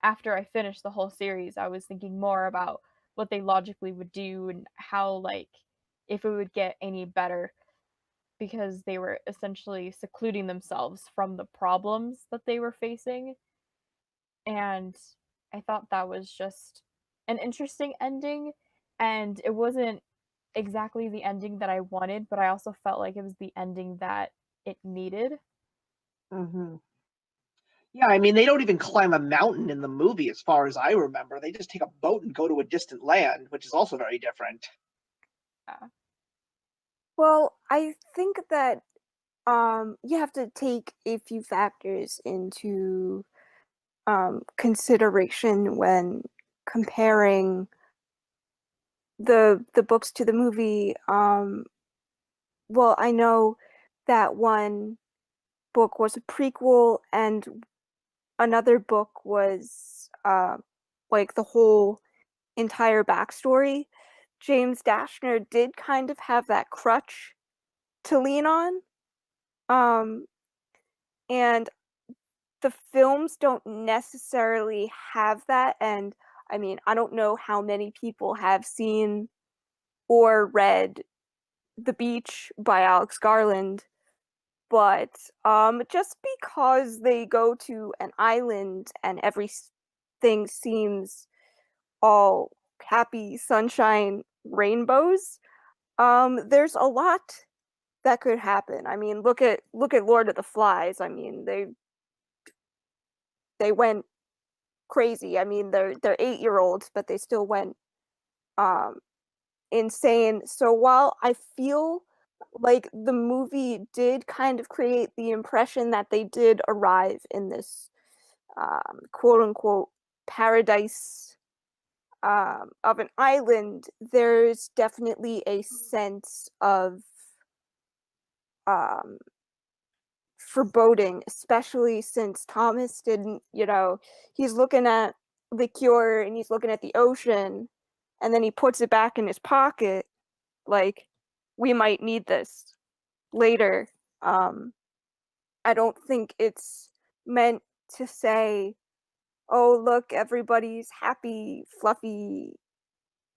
after I finished the whole series. I was thinking more about what they logically would do and how, like, if it would get any better, because they were essentially secluding themselves from the problems that they were facing. And I thought that was just an interesting ending, and it wasn't exactly the ending that I wanted, but I also felt like it was the ending that it needed. Mm-hmm. Yeah, I mean, they don't even climb a mountain in the movie, as far as I remember. They just take a boat and go to a distant land, which is also very different. Yeah. Well, I think that you have to take a few factors into consideration when comparing the books to the movie. Well, I know that one book was a prequel, and another book was like the whole entire backstory. James Dashner did kind of have that crutch to lean on. And the films don't necessarily have that. And I mean, I don't know how many people have seen or read The Beach by Alex Garland, but just because they go to an island and everything seems all happy, sunshine, rainbows, there's a lot that could happen. I mean, look at Lord of the Flies. I mean, they went crazy. I mean, they're 8-year-olds, but they still went insane. So while I feel like the movie did kind of create the impression that they did arrive in this quote unquote paradise of an island, there's definitely a sense of um, foreboding, especially since Thomas didn't, he's looking at the cure and he's looking at the ocean, and then he puts it back in his pocket. Like, we might need this later. I don't think it's meant to say, oh, look, everybody's happy, fluffy.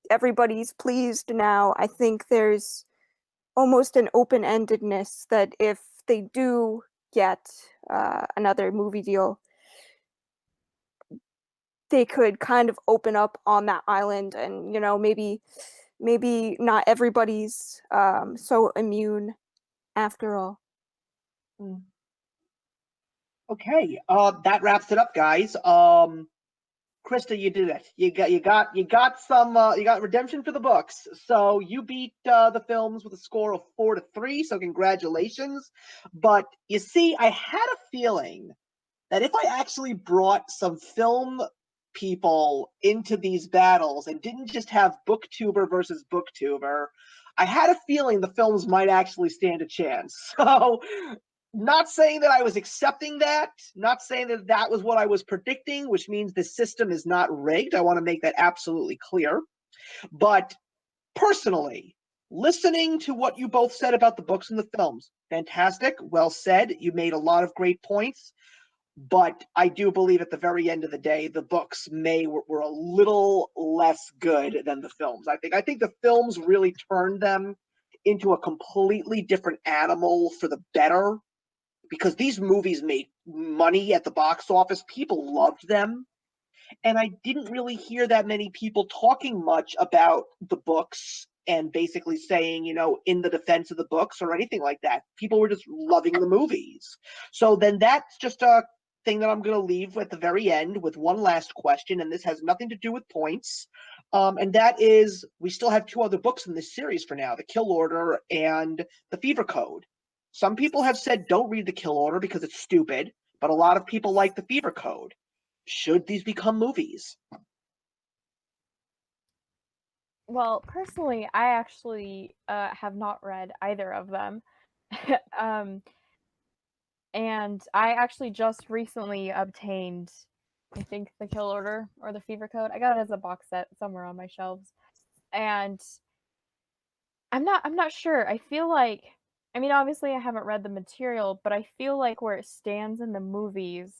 everybody's pleased now. I think there's almost an open-endedness that if they do get another movie deal, they could kind of open up on that island, and maybe not everybody's so immune after all. Okay, that wraps it up, guys. Krista, you did it. You got some you got redemption for the books. So you beat the films with a score of 4-3. So congratulations. But you see, I had a feeling that if I actually brought some film people into these battles and didn't just have booktuber versus booktuber, I had a feeling the films might actually stand a chance. So not saying that I was accepting that, not saying that that was what I was predicting, which means the system is not rigged. I want to make that absolutely clear. But personally, listening to what you both said about the books and the films, fantastic, well said. You made a lot of great points. But I do believe at the very end of the day, the books were a little less good than the films. I think the films really turned them into a completely different animal for the better, because these movies made money at the box office. People loved them. And I didn't really hear that many people talking much about the books and basically saying, in the defense of the books or anything like that. People were just loving the movies. So then that's just a thing that I'm going to leave at the very end with one last question, and this has nothing to do with points. And that is, we still have 2 other books in this series for now, The Kill Order and The Fever Code. Some people have said don't read The Kill Order because it's stupid, but a lot of people like The Fever Code. Should these become movies? Well, personally, I actually have not read either of them. And I actually just recently obtained, I think, The Kill Order or The Fever Code. I got it as a box set somewhere on my shelves. And I'm not sure. I feel like, I mean, obviously I haven't read the material, but I feel like where it stands in the movies,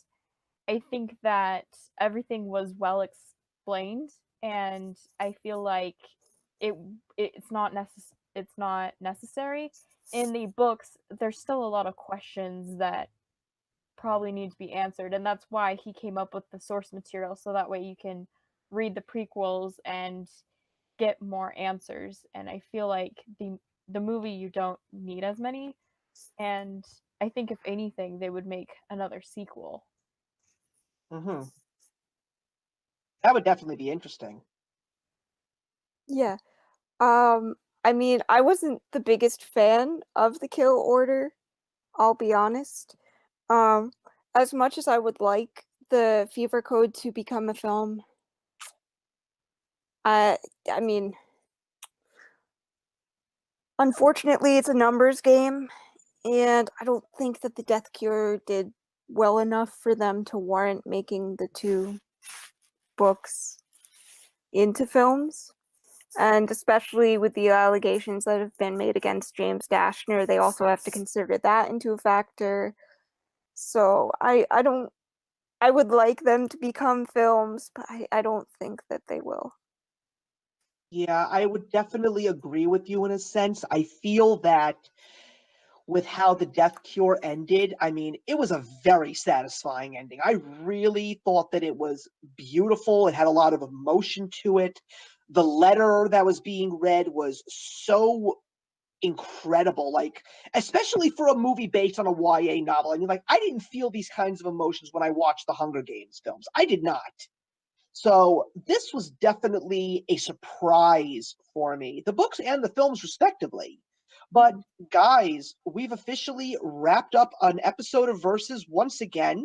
I think that everything was well explained, and I feel like it's not necessary. In the books, there's still a lot of questions that probably need to be answered, and that's why he came up with the source material, so that way you can read the prequels and get more answers. And I feel like the movie, you don't need as many, and I think if anything they would make another sequel. Mm-hmm. That would definitely be interesting. Yeah. I mean, I wasn't the biggest fan of The Kill Order, I'll be honest. As much as I would like the Fever Code to become a film, I mean, unfortunately, it's a numbers game, and I don't think that the Death Cure did well enough for them to warrant making the 2 books into films. And especially with the allegations that have been made against James Dashner, they also have to consider that into a factor. So I would like them to become films, but I don't think that they will. Yeah, I would definitely agree with you in a sense. I feel that with how the Death Cure ended, I mean, it was a very satisfying ending. I really thought that it was beautiful. It had a lot of emotion to it. The letter that was being read was so incredible, like, especially for a movie based on a YA novel. I mean, like, I didn't feel these kinds of emotions when I watched the Hunger Games films. I did not. So this was definitely a surprise for me, the books and the films respectively. But guys, we've officially wrapped up an episode of Versus once again.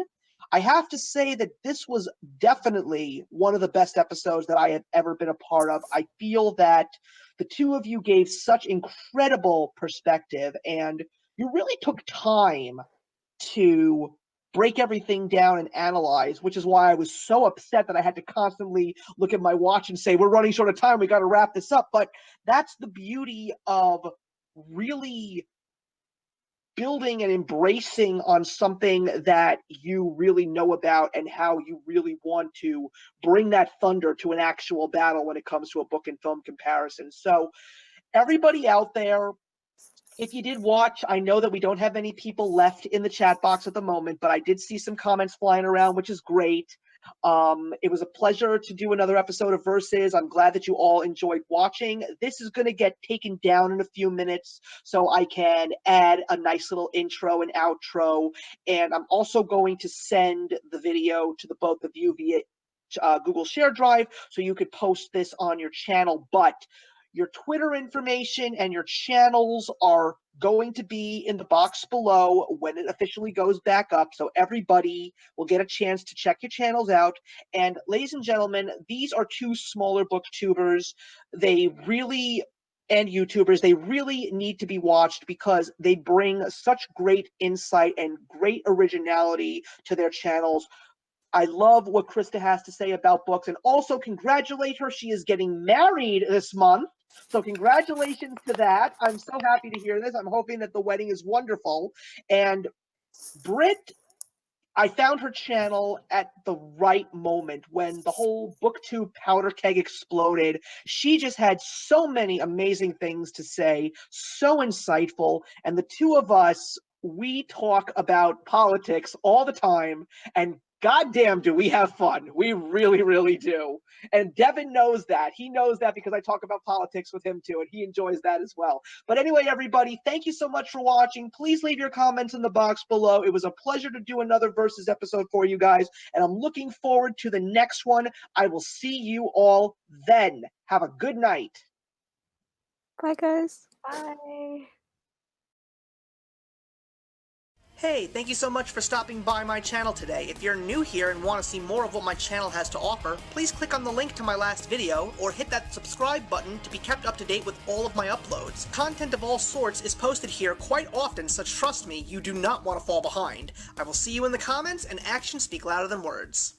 I have to say that this was definitely one of the best episodes that I have ever been a part of. I feel that the 2 of you gave such incredible perspective, and you really took time to break everything down and analyze, which is why I was so upset that I had to constantly look at my watch and say, we're running short of time, we got to wrap this up. But that's the beauty of really building and embracing on something that you really know about and how you really want to bring that thunder to an actual battle when it comes to a book and film comparison. So everybody out there, if you did watch, I know that we don't have any people left in the chat box at the moment, but I did see some comments flying around, which is great. It was a pleasure to do another episode of Versus. I'm glad that you all enjoyed watching. This is going to get taken down in a few minutes so I can add a nice little intro and outro. And I'm also going to send the video to the both of you via Google Share Drive so you could post this on your channel. But your Twitter information and your channels are going to be in the box below when it officially goes back up, so everybody will get a chance to check your channels out. And ladies and gentlemen, these are two smaller booktubers. They really, and YouTubers, they really need to be watched because they bring such great insight and great originality to their channels. I love what Krista has to say about books, and also congratulate her. She is getting married this month. So congratulations to that. I'm so happy to hear this. I'm hoping that the wedding is wonderful. And Britt, I found her channel at the right moment when the whole BookTube powder keg exploded. She just had so many amazing things to say, so insightful. And the two of us, we talk about politics all the time, and goddamn do we have fun. We really, really do. And Devin knows that. He knows that because I talk about politics with him too, and he enjoys that as well. But anyway, everybody, thank you so much for watching. Please leave your comments in the box below. It was a pleasure to do another Versus episode for you guys, and I'm looking forward to the next one. I will see you all then. Have a good night. Bye, guys. Bye. Hey, thank you so much for stopping by my channel today. If you're new here and want to see more of what my channel has to offer, please click on the link to my last video, or hit that subscribe button to be kept up to date with all of my uploads. Content of all sorts is posted here quite often, so trust me, you do not want to fall behind. I will see you in the comments, and actions speak louder than words.